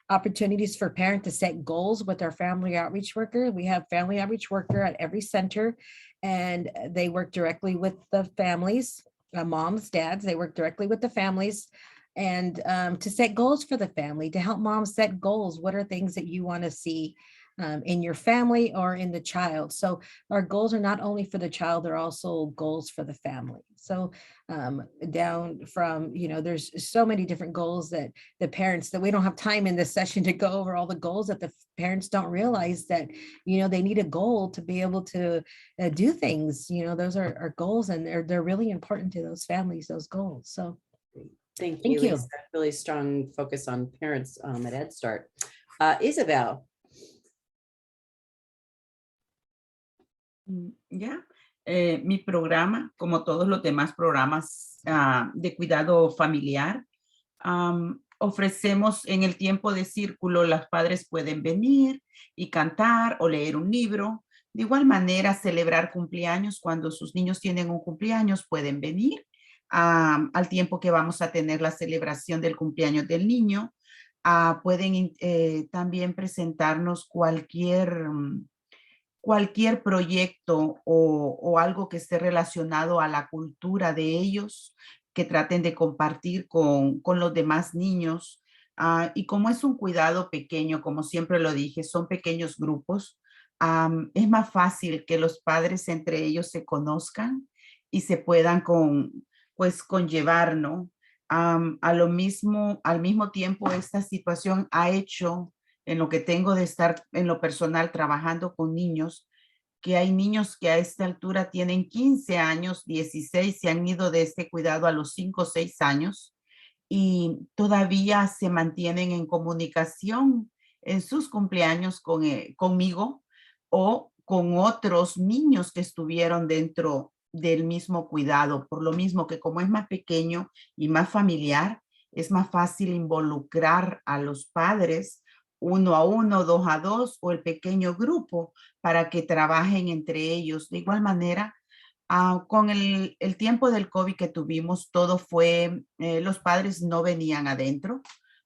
Opportunities for parents to set goals with our family outreach worker. We have family outreach worker at every center, and they work directly with the families, moms, dads, they work directly with the families, and to set goals for the family, to help moms set goals. What are things that you want to see in your family or in the child? So our goals are not only for the child, they're also goals for the family. So down from, there's so many different goals that the parents, that we don't have time in this session to go over all the goals, that the parents don't realize that, they need a goal to be able to do things. Those are goals, and they're really important to those families, those goals. So Thank you. Lisa. Really strong focus on parents at Head Start. Isabel. Ya, mi programa, como todos los demás programas de cuidado familiar, ofrecemos en el tiempo de círculo, los padres pueden venir y cantar o leer un libro. De igual manera, celebrar cumpleaños. Cuando sus niños tienen un cumpleaños, pueden venir al tiempo que vamos a tener la celebración del cumpleaños del niño. Pueden también presentarnos cualquier proyecto o algo que esté relacionado a la cultura de ellos, que traten de compartir con los demás niños. Y como es un cuidado pequeño, como siempre lo dije, son pequeños grupos, es más fácil que los padres entre ellos se conozcan y se puedan conllevar, ¿no? Al mismo tiempo, esta situación ha hecho, en lo que tengo de estar en lo personal trabajando con niños, que hay niños que a esta altura tienen 15 años, 16, se han ido de este cuidado a los 5 o 6 años y todavía se mantienen en comunicación en sus cumpleaños conmigo o con otros niños que estuvieron dentro del mismo cuidado, por lo mismo que como es más pequeño y más familiar, es más fácil involucrar a los padres 1 a 1, 2 a 2 o el pequeño grupo para que trabajen entre ellos. De igual manera, con el tiempo del COVID que tuvimos, todo fue, los padres no venían adentro.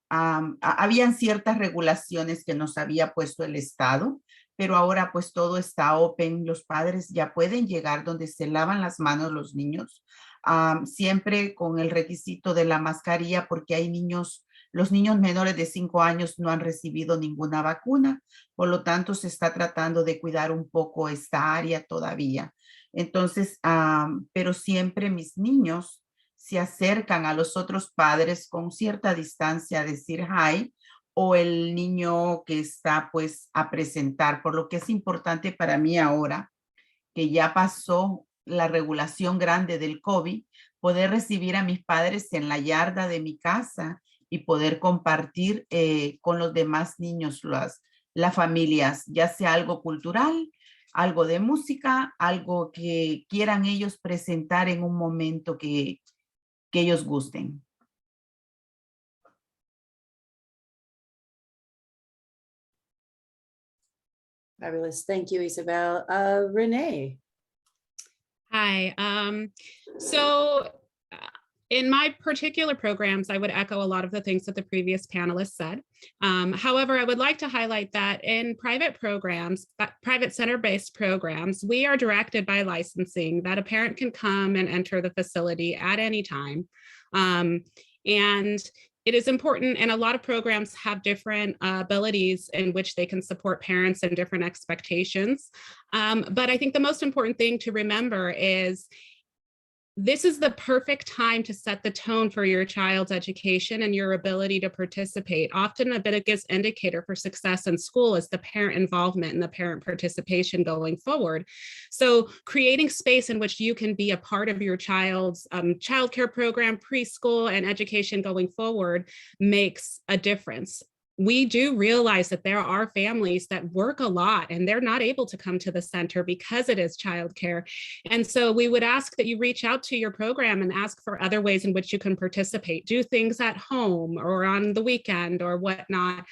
Habían ciertas regulaciones que nos había puesto el Estado, pero ahora pues todo está open. Los padres ya pueden llegar donde se lavan las manos los niños, siempre con el requisito de la mascarilla, porque hay niños, los niños menores de 5 años no han recibido ninguna vacuna, por lo tanto se está tratando de cuidar un poco esta área todavía. Entonces, pero siempre mis niños se acercan a los otros padres con cierta distancia a decir hi, o el niño que está pues a presentar, por lo que es importante para mí ahora, que ya pasó la regulación grande del COVID, poder recibir a mis padres en la yarda de mi casa y poder compartir con los demás niños las familias, ya sea algo cultural, algo de música, algo que quieran ellos presentar en un momento que ellos gusten. Fabulous. Thank you, Isabel. Renee. Hi. So in my particular programs, I would echo a lot of the things that the previous panelists said. However, I would like to highlight that in private programs, private center-based programs, we are directed by licensing that a parent can come and enter the facility at any time. And it is important, and a lot of programs have different abilities in which they can support parents and different expectations. But I think the most important thing to remember is this is the perfect time to set the tone for your child's education and your ability to participate. Often a biggest indicator for success in school is the parent involvement and the parent participation going forward. So creating space in which you can be a part of your child's childcare program, preschool, and education going forward makes a difference. We do realize that there are families that work a lot and they're not able to come to the center because it is childcare. And so we would ask that you reach out to your program and ask for other ways in which you can participate, do things at home or on the weekend or whatnot,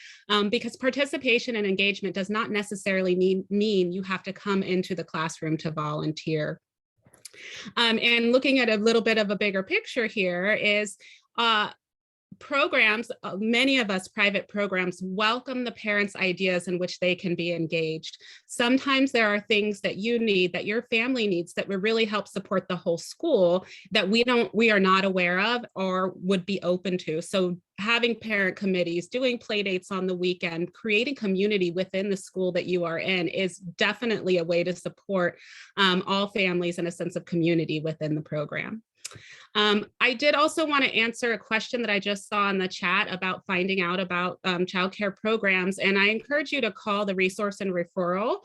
because participation and engagement does not necessarily mean you have to come into the classroom to volunteer. And looking at a little bit of a bigger picture here is, programs, many of us private programs welcome the parents' ideas in which they can be engaged. Sometimes there are things that you need, that your family needs, that would really help support the whole school that we are not aware of or would be open to. So having parent committees, doing play dates on the weekend, creating community within the school that you are in is definitely a way to support all families in a sense of community within the program. I did also want to answer a question that I just saw in the chat about finding out about childcare programs, and I encourage you to call the resource and referral,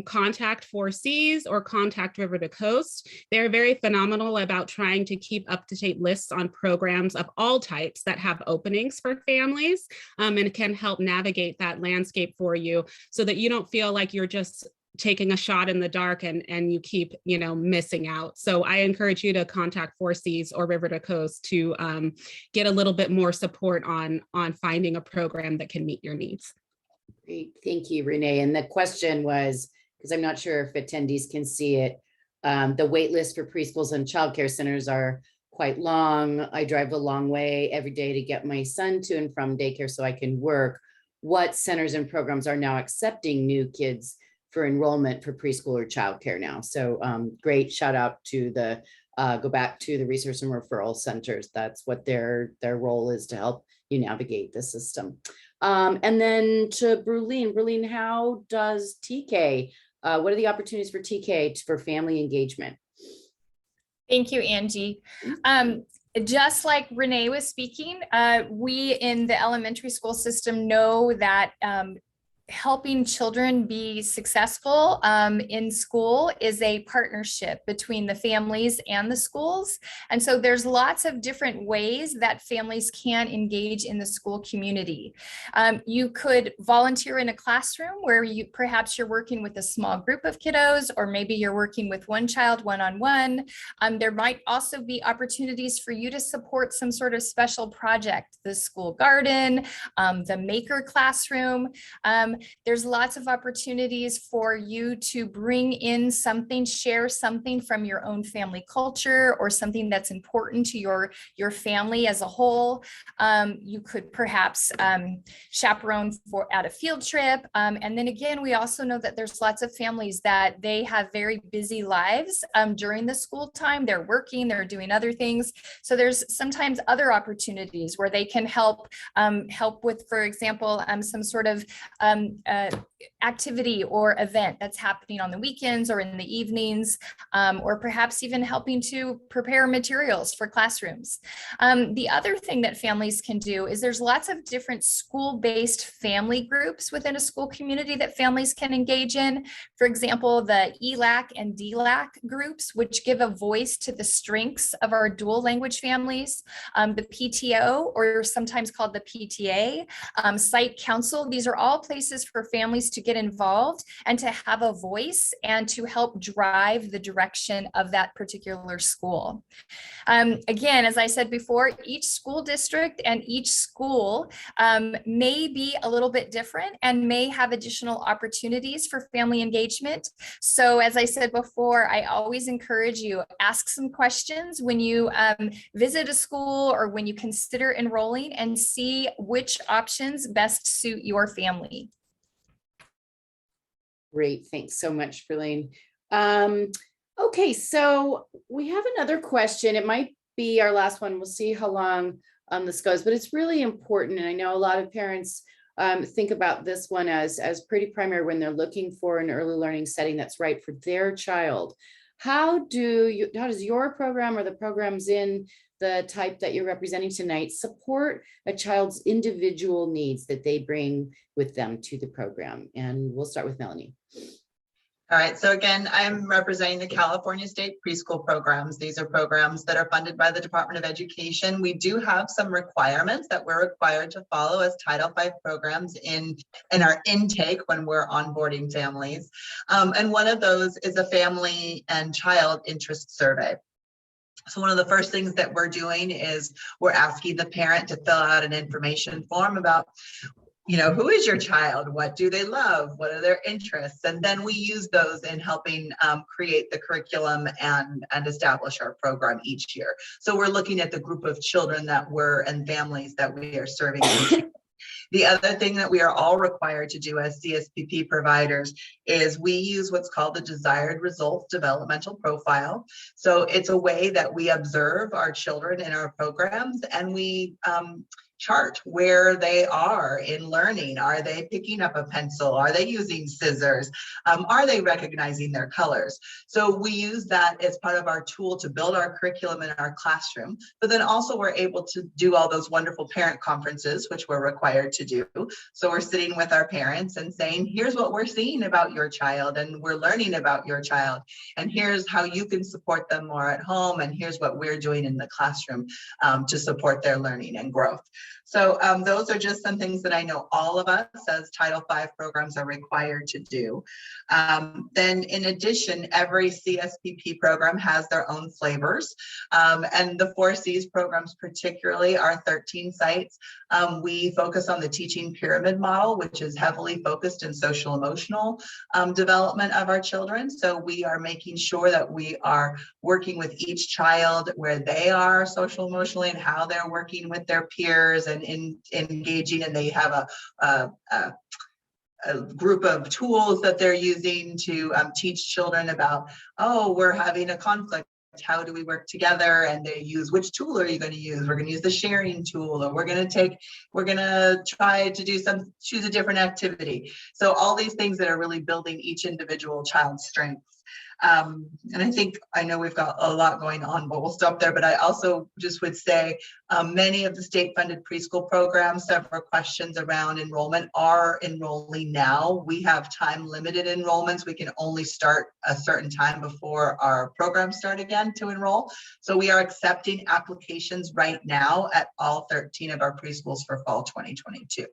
contact 4Cs or contact River to Coast. They're very phenomenal about trying to keep up-to-date lists on programs of all types that have openings for families, and can help navigate that landscape for you so that you don't feel like you're just taking a shot in the dark and you keep, missing out. So I encourage you to contact 4Cs or River to Coast to get a little bit more support on finding a program that can meet your needs. Great, thank you, Renee. And the question was, because I'm not sure if attendees can see it, the wait list for preschools and childcare centers are quite long. I drive a long way every day to get my son to and from daycare so I can work. What centers and programs are now accepting new kids for enrollment for preschool or childcare now? So great shout out to the, go back to the resource and referral centers. That's what their role is, to help you navigate the system. And then to Brulene, how does TK, what are the opportunities for TK for family engagement? Thank you, Angie. Just like Renee was speaking, we in the elementary school system know that helping children be successful in school is a partnership between the families and the schools. And so there's lots of different ways that families can engage in the school community. You could volunteer in a classroom where perhaps you're working with a small group of kiddos, or maybe you're working with one child one-on-one. There might also be opportunities for you to support some sort of special project, the school garden, the maker classroom. There's lots of opportunities for you to bring in something, share something from your own family culture or something that's important to your family as a whole. You could perhaps chaperone at a field trip. And then again, we also know that there's lots of families that they have very busy lives during the school time. They're working, they're doing other things. So there's sometimes other opportunities where they can help with, for example, some sort of activity or event that's happening on the weekends or in the evenings, or perhaps even helping to prepare materials for classrooms. The other thing that families can do is there's lots of different school-based family groups within a school community that families can engage in. For example, the ELAC and DLAC groups, which give a voice to the strengths of our dual language families. The PTO, or sometimes called the PTA, Site Council. These are all places resources for families to get involved and to have a voice and to help drive the direction of that particular school. Again, as I said before, each school district and each school may be a little bit different and may have additional opportunities for family engagement. So as I said before, I always encourage you, ask some questions when you visit a school or when you consider enrolling, and see which options best suit your family. Great, thanks so much, Verlaine. Okay, so we have another question. It might be our last one. We'll see how long this goes, but it's really important. And I know a lot of parents think about this one as pretty primary when they're looking for an early learning setting that's right for their child. How does your program or the programs in the type that you're representing tonight support a child's individual needs that they bring with them to the program? And we'll start with Melanie. All right, so again, I'm representing the California State preschool programs. These are programs that are funded by the Department of Education. We do have some requirements that we're required to follow as Title V programs in our intake when we're onboarding families. And one of those is a family and child interest survey. So one of the first things that we're doing is we're asking the parent to fill out an information form about, who is your child? What do they love? What are their interests? And then we use those in helping create the curriculum and establish our program each year. So we're looking at the group of children and families that we are serving each year. The other thing that we are all required to do as CSPP providers is we use what's called the desired results developmental profile. So it's a way that we observe our children in our programs, and we chart where they are in learning. Are they picking up a pencil? Are they using scissors? Are they recognizing their colors? So we use that as part of our tool to build our curriculum in our classroom, but then also we're able to do all those wonderful parent conferences, which we're required to do. So we're sitting with our parents and saying, here's what we're seeing about your child, and we're learning about your child, and here's how you can support them more at home, and here's what we're doing in the classroom to support their learning and growth. So those are just some things that I know all of us as Title V programs are required to do. Then in addition, every CSPP program has their own flavors. And the 4Cs programs particularly are 13 sites. We focus on the teaching pyramid model, which is heavily focused in social emotional development of our children. So we are making sure that we are working with each child where they are social emotionally and how they're working with their peers and engaging, and they have a group of tools that they're using to teach children about, oh, we're having a conflict. How do we work together? And they use, which tool are you going to use? We're going to use the sharing tool, or we're going to try to choose a different activity. So all these things that are really building each individual child's strengths. And I know we've got a lot going on, but we'll stop there. But I also just would say many of the state funded preschool programs, several questions around enrollment, are enrolling now. We have time limited enrollments. We can only start a certain time before our programs start again to enroll. So we are accepting applications right now at all 13 of our preschools for fall 2022.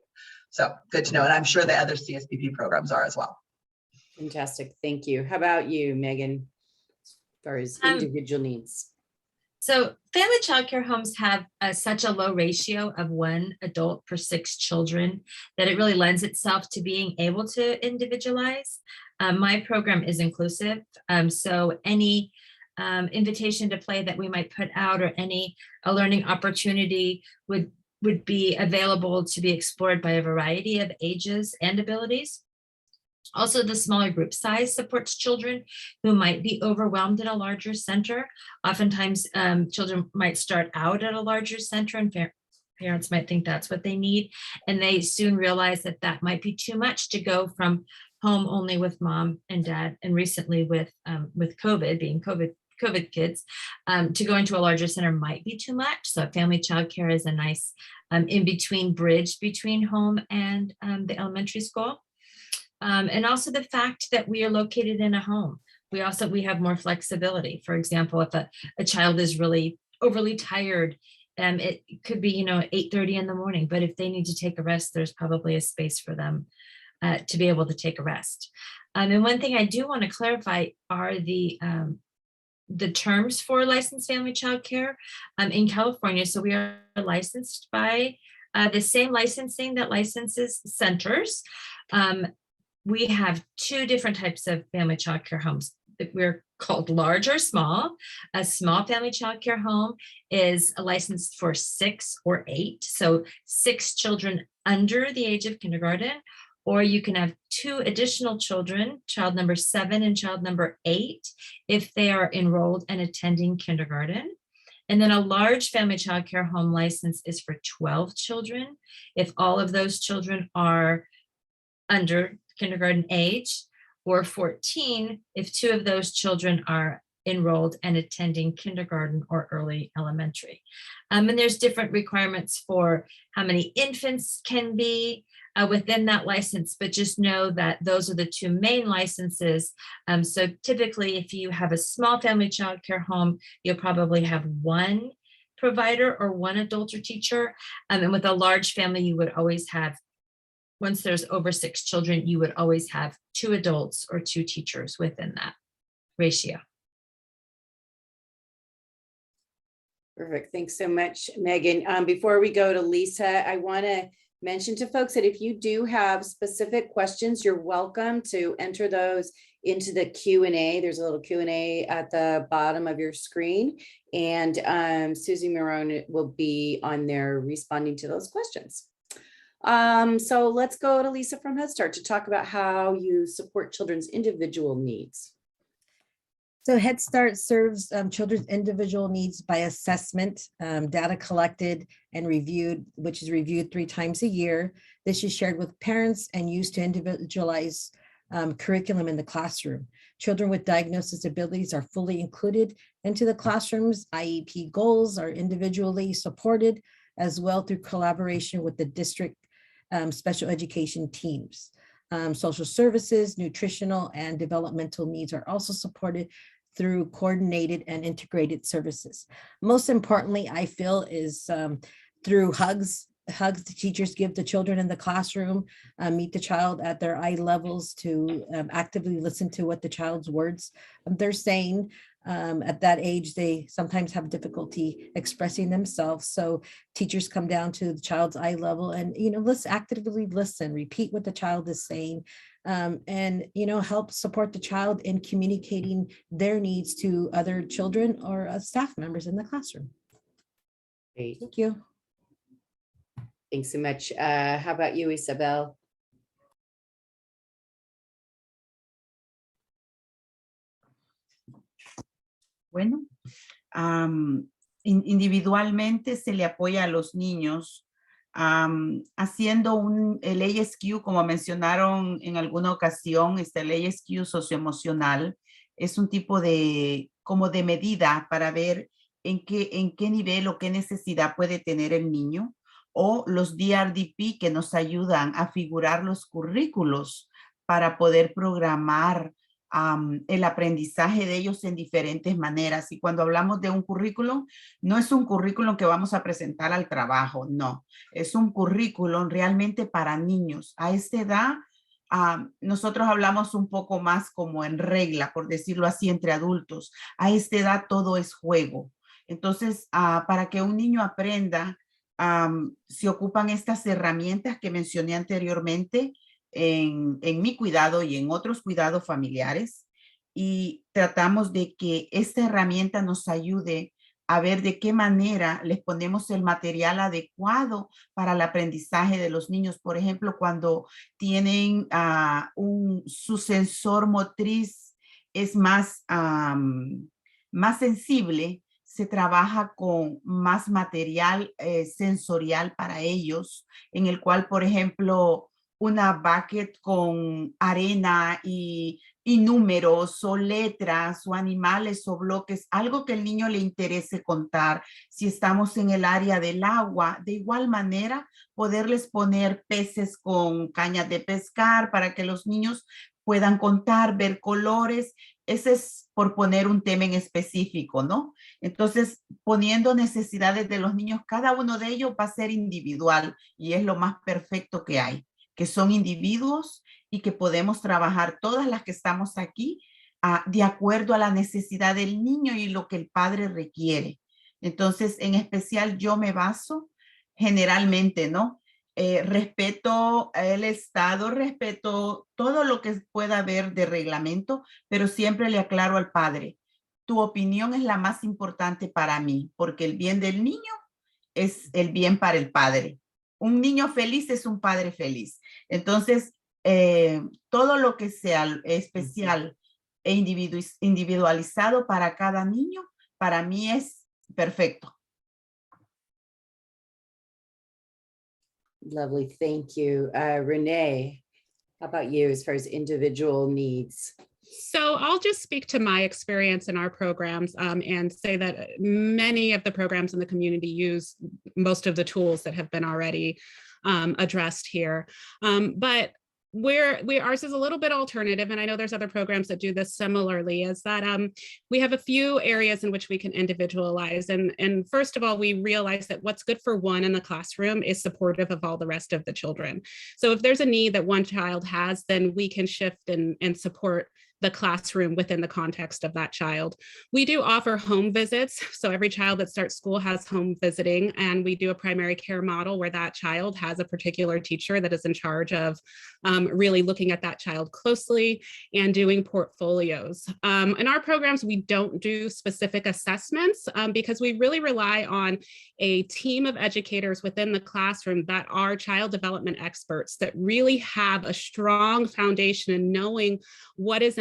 So good to know. And I'm sure the other CSPP programs are as well. Fantastic, thank you. How about you, Megan, as far as individual needs? So family childcare homes have such a low ratio of 1 adult per 6 children that it really lends itself to being able to individualize. My program is inclusive, so any invitation to play that we might put out, or a learning opportunity would be available to be explored by a variety of ages and abilities. Also, the smaller group size supports children who might be overwhelmed in a larger center. Oftentimes, children might start out at a larger center, and parents might think that's what they need, and they soon realize that that might be too much to go from home only with mom and dad, and recently with COVID, being COVID kids, to go into a larger center might be too much. So family childcare is a nice in-between bridge between home and the elementary school. And also the fact that we are located in a home. We have more flexibility. For example, if a child is really overly tired, it could be 8:30 in the morning, but if they need to take a rest, there's probably a space for them to be able to take a rest. And one thing I do want to clarify are the terms for licensed family childcare in California. So we are licensed by the same licensing that licenses centers. We have two different types of family childcare homes. We're called large or small. A small family childcare home is licensed for 6 or 8, so 6 children under the age of kindergarten, or you can have 2 additional children, child number 7 and child number 8, if they are enrolled and attending kindergarten. And then a large family childcare home license is for 12 children, if all of those children are under kindergarten age, or 14 if 2 of those children are enrolled and attending kindergarten or early elementary. And there's different requirements for how many infants can be within that license, but just know that those are the 2 main licenses. So typically, if you have a small family childcare home, you'll probably have 1 provider or 1 adult or teacher. And with a large family, you would always have, once there's over 6 children, you would always have 2 adults or 2 teachers within that ratio. Perfect. Thanks so much, Megan. Before we go to Lisa, I want to mention to folks that if you do have specific questions, you're welcome to enter those into the Q&A. There's a little Q&A at the bottom of your screen, and Susie Marone will be on there responding to those questions. So let's go to Lisa from Head Start to talk about how you support children's individual needs. So Head Start serves children's individual needs by assessment, data collected and reviewed, which is reviewed 3 times a year. This is shared with parents and used to individualize curriculum in the classroom. Children with diagnosed disabilities are fully included into the classrooms. IEP goals are individually supported as well through collaboration with the district special education teams. Social services, nutritional and developmental needs are also supported through coordinated and integrated services. Most importantly, I feel is through hugs the teachers give the children in the classroom, meet the child at their eye levels to actively listen to what the child's words they're saying. At that age, they sometimes have difficulty expressing themselves. So teachers come down to the child's eye level and, let's actively listen, repeat what the child is saying, and, help support the child in communicating their needs to other children or staff members in the classroom. Great. Thank you. Thanks so much. How about you, Isabel? Bueno, individualmente se le apoya a los niños haciendo el ASQ, como mencionaron en alguna ocasión, el ASQ socioemocional es un tipo como de medida para ver en qué nivel o qué necesidad puede tener el niño, o los DRDP que nos ayudan a figurar los currículos para poder programar el aprendizaje de ellos en diferentes maneras. Y cuando hablamos de un currículum, no es un currículum que vamos a presentar al trabajo, no. Es un currículum realmente para niños. A esta edad, nosotros hablamos un poco más como en regla, por decirlo así, entre adultos. A esta edad todo es juego. Entonces, para que un niño aprenda, se ocupan estas herramientas que mencioné anteriormente, en mi cuidado y en otros cuidados familiares, y tratamos de que esta herramienta nos ayude a ver de qué manera les ponemos el material adecuado para el aprendizaje de los niños. Por ejemplo, cuando tienen su sensor motriz es más sensible, se trabaja con más material sensorial para ellos, en el cual, por ejemplo, una bucket con arena y números o letras o animales o bloques, algo que el niño le interese contar. Si estamos en el área del agua, de igual manera, poderles poner peces con cañas de pescar para que los niños puedan contar, ver colores. Ese es por poner un tema en específico, ¿no? Entonces, poniendo necesidades de los niños, cada uno de ellos va a ser individual y es lo más perfecto que hay. que son individuos y que podemos trabajar todas las que estamos aquí de acuerdo a la necesidad del niño y lo que el padre requiere. Entonces, en especial, yo me baso generalmente, ¿no? Respeto el Estado, respeto todo lo que pueda haber de reglamento, pero siempre le aclaro al padre, tu opinión es la más importante para mí, porque el bien del niño es el bien para el padre. Un niño feliz es un padre feliz. Entonces, todo lo que sea especial e individualizado para cada niño, para mí es perfecto. Lovely, thank you. Renee, how about you as far as individual needs? So I'll just speak to my experience in our programs and say that many of the programs in the community use most of the tools that have been already addressed here. But ours is a little bit alternative, and I know there's other programs that do this similarly, is that we have a few areas in which we can individualize. And first of all, we realize that what's good for one in the classroom is supportive of all the rest of the children. So if there's a need that one child has, then we can shift and support the classroom within the context of that child. We do offer home visits. So every child that starts school has home visiting, and we do a primary care model where that child has a particular teacher that is in charge of really looking at that child closely and doing portfolios. In our programs, we don't do specific assessments because we really rely on a team of educators within the classroom that are child development experts that really have a strong foundation in knowing what is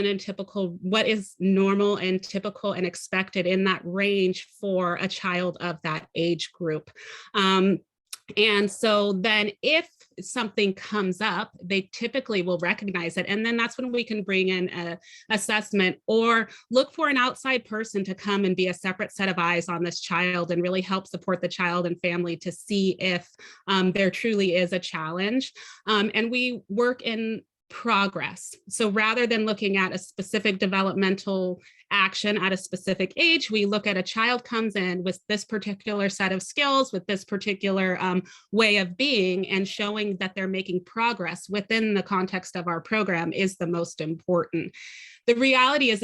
what is normal and typical and expected in that range for a child of that age group. And so then if something comes up, they typically will recognize it. And then that's when we can bring in an assessment or look for an outside person to come and be a separate set of eyes on this child and really help support the child and family to see if there truly is a challenge. And we work in progress. So rather than looking at a specific developmental action at a specific age, we look at a child comes in with this particular set of skills, with this particular way of being, and showing that they're making progress within the context of our program is the most important. The reality is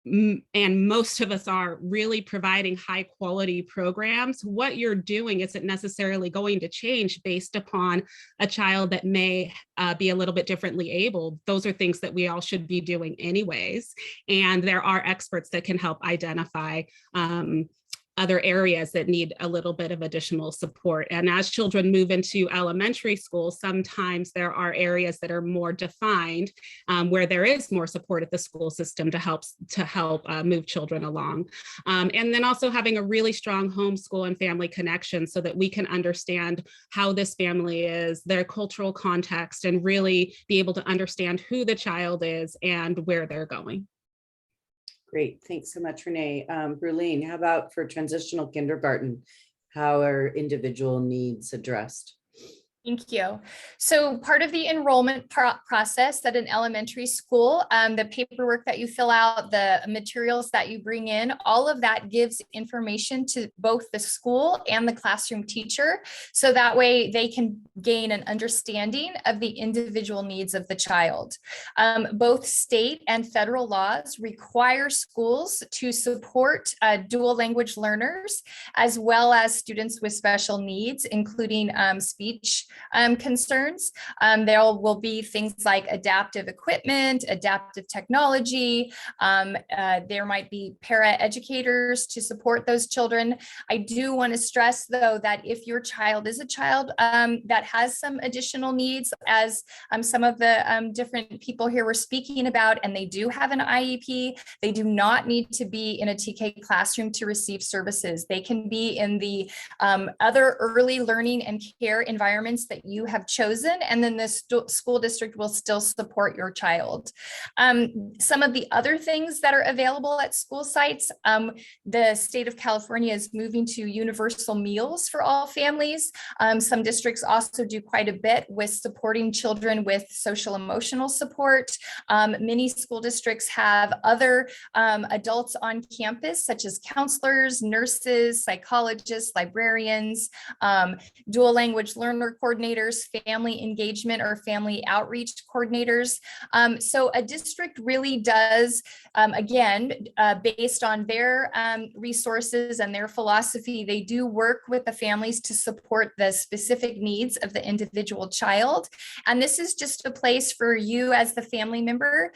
and most of us are really providing high quality programs, what you're doing isn't necessarily going to change based upon a child that may be a little bit differently abled. Those are things that we all should be doing anyways. And there are experts that can help identify other areas that need a little bit of additional support. And as children move into elementary school, sometimes there are areas that are more defined where there is more support at the school system to help move children along. And then also having a really strong homeschool and family connection so that we can understand how this family is, their cultural context, and really be able to understand who the child is and where they're going. Great, thanks so much, Renee. Berlin, how about for transitional kindergarten? How are individual needs addressed? Thank you. So part of the enrollment process at an elementary school, the paperwork that you fill out, the materials that you bring in, all of that gives information to both the school and the classroom teacher. So that way they can gain an understanding of the individual needs of the child. Both state and federal laws require schools to support dual language learners, as well as students with special needs, including speech concerns. There will be things like adaptive equipment, adaptive technology. There might be para-educators to support those children. I do want to stress, though, that if your child is a child that has some additional needs, as some of the different people here were speaking about, and they do have an IEP, they do not need to be in a TK classroom to receive services. They can be in the other early learning and care environments that you have chosen, and then the school district will still support your child. Some of the other things that are available at school sites, the state of California is moving to universal meals for all families. Some districts also do quite a bit with supporting children with social emotional support. Many school districts have other adults on campus, such as counselors, nurses, psychologists, librarians, dual language learner coordinators, coordinators, family engagement or family outreach coordinators. So a district really does, again, based on their resources and their philosophy, they do work with the families to support the specific needs of the individual child. And this is just a place for you as the family member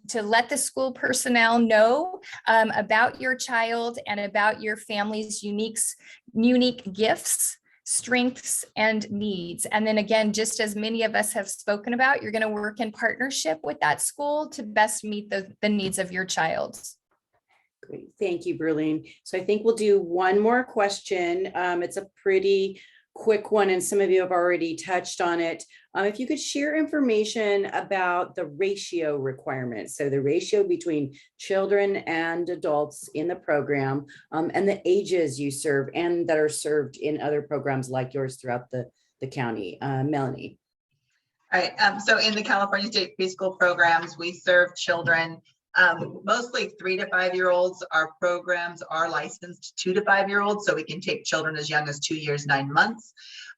to let the school personnel know about your child and about your family's unique gifts, strengths, and needs. And then again, just as many of us have spoken about, you're going to work in partnership with that school to best meet the needs of your child. Great. Thank you, Berlene. So I think we'll do one more question. It's a pretty quick one, and some of you have already touched on it. If you could share information about the ratio requirements, so the ratio between children and adults in the program, and the ages you serve and that are served in other programs like yours throughout the county. Melanie. All right, so in the California State Preschool programs, we serve children, mostly 3 to 5 year olds. Our programs are licensed 2 to 5 year olds, so we can take children as young as 2 years, 9 months.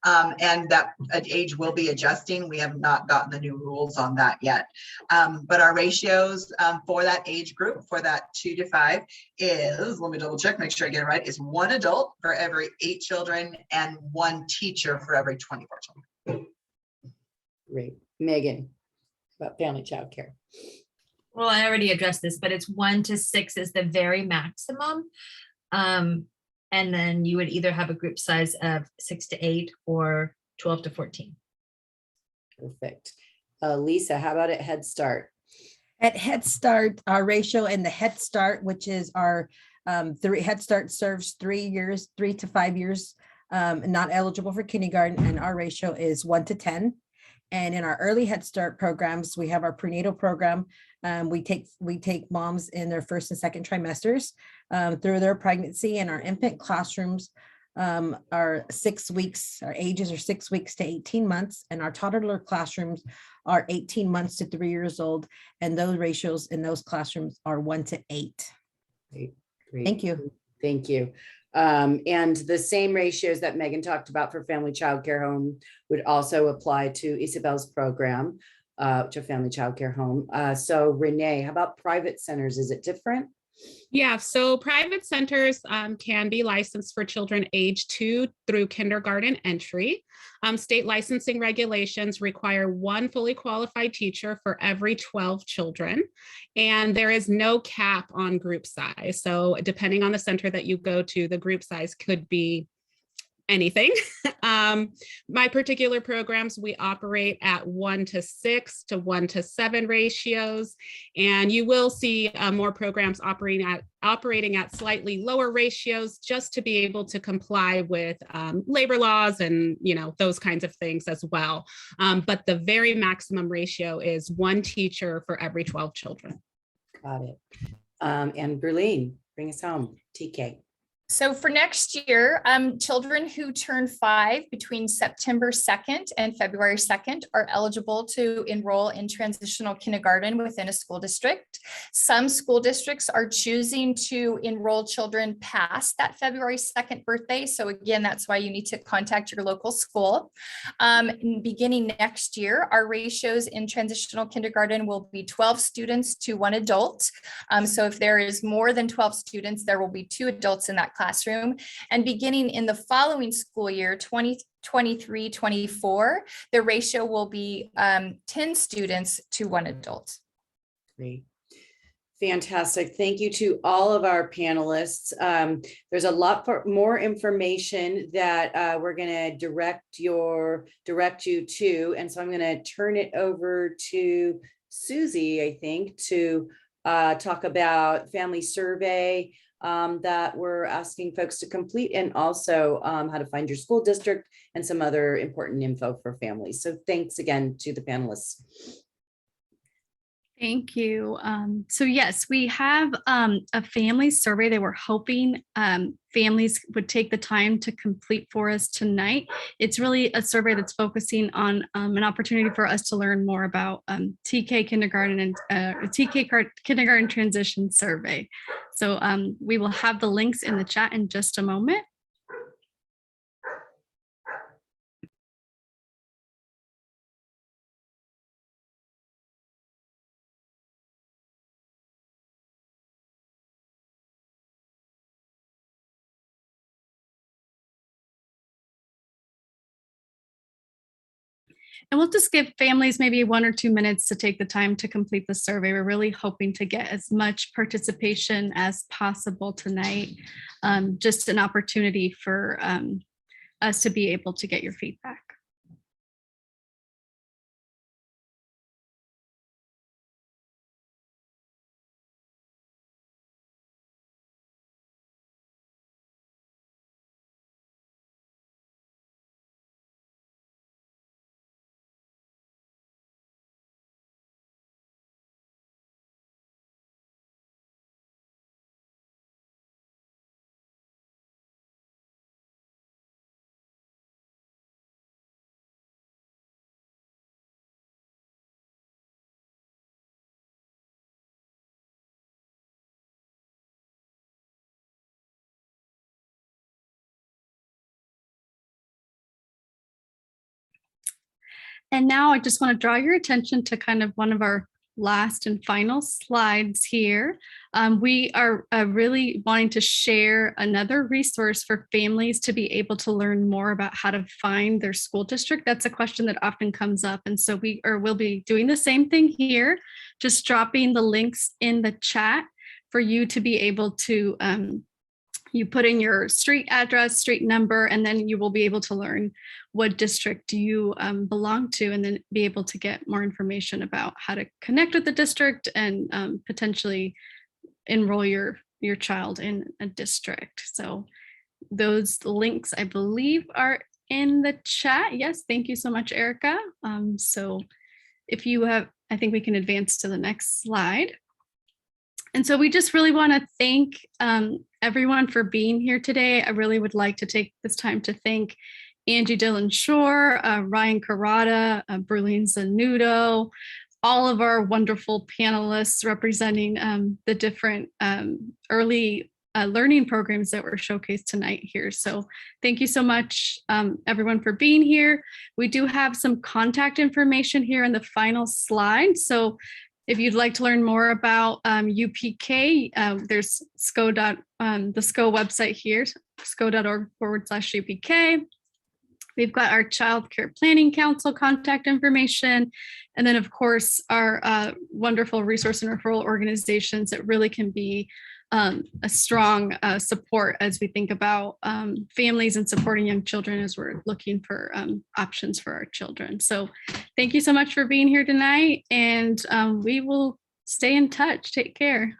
And that age will be adjusting. We have not gotten the new rules on that yet. But our ratios for that age group, for that 2 to 5 is, let me double check, make sure I get it right, is 1 adult for every 8 children and 1 teacher for every 24 children. Great. Megan, about family child care. Well, I already addressed this, but it's 1 to 6 is the very maximum. And then you would either have a group size of 6 to 8 or 12 to 14. Perfect. Lisa, how about at Head Start? At Head Start, our ratio in the Head Start, which is our Head Start serves 3 to 5 years, not eligible for kindergarten, and our ratio is 1 to 10. And in our early Head Start programs, we have our prenatal program. We take moms in their first and second trimesters through their pregnancy, and our infant classrooms are 6 weeks. Our ages are 6 weeks to 18 months, and our toddler classrooms are 18 months to 3 years old. And those ratios in those classrooms are 1 to 8. Great. Thank you. Thank you. And the same ratios that Megan talked about for family child care home would also apply to Isabel's program, to family child care home. So Renee, how about private centers? Is it different? Yeah, so private centers can be licensed for children age 2 through kindergarten entry. State licensing regulations require 1 fully qualified teacher for every 12 children, and there is no cap on group size. So depending on the center that you go to, the group size could be anything. My particular programs, we operate at 1 to 6 to 1 to 7 ratios, and you will see more programs operating at slightly lower ratios just to be able to comply with labor laws and those kinds of things as well. But the very maximum ratio is 1 teacher for every 12 children. Got it. And Berlene, bring us home. TK. So for next year, children who turn 5 between September 2nd and February 2nd are eligible to enroll in transitional kindergarten within a school district. Some school districts are choosing to enroll children past that February 2nd birthday. So again, that's why you need to contact your local school. Beginning next year, our ratios in transitional kindergarten will be 12 students to 1 adult. So if there is more than 12 students, there will be 2 adults in that classroom. And beginning in the following school year, 2023-24, the ratio will be 10 students to 1 adult. Great. Fantastic. Thank you to all of our panelists. There's a lot more information that we're going to direct you to. And so I'm going to turn it over to Susie, I think, to talk about family survey that we're asking folks to complete, and also how to find your school district and some other important info for families. So thanks again to the panelists. Thank you. So yes, we have a family survey that we're hoping families would take the time to complete for us tonight. It's really a survey that's focusing on an opportunity for us to learn more about TK kindergarten and TK kindergarten transition survey. So we will have the links in the chat in just a moment. And we'll just give families maybe 1 or 2 minutes to take the time to complete the survey. We're really hoping to get as much participation as possible tonight. Just an opportunity for us to be able to get your feedback. And now I just want to draw your attention to kind of one of our last and final slides here. We are really wanting to share another resource for families to be able to learn more about how to find their school district. That's a question that often comes up. And so we'll be doing the same thing here, just dropping the links in the chat for you to be able to you put in your street address, street number, and then you will be able to learn what district you belong to, and then be able to get more information about how to connect with the district and potentially enroll your child in a district. So those links, I believe, are in the chat. Yes, thank you so much, Erica. So if you have, I think we can advance to the next slide. And so we just really want to thank everyone for being here today. I really would like to take this time to thank Angie Dillon Shore, Ryan Carrata, Berlin Zanudo, all of our wonderful panelists representing the different early learning programs that were showcased tonight here. So thank you so much, everyone, for being here. We do have some contact information here in the final slide. So if you'd like to learn more about UPK, there's the SCO website here, sco.org/UPK. We've got our Child Care Planning Council contact information. And then, of course, our wonderful resource and referral organizations that really can be a strong support as we think about families and supporting young children as we're looking for options for our children. So thank you so much for being here tonight, and we will stay in touch. Take care.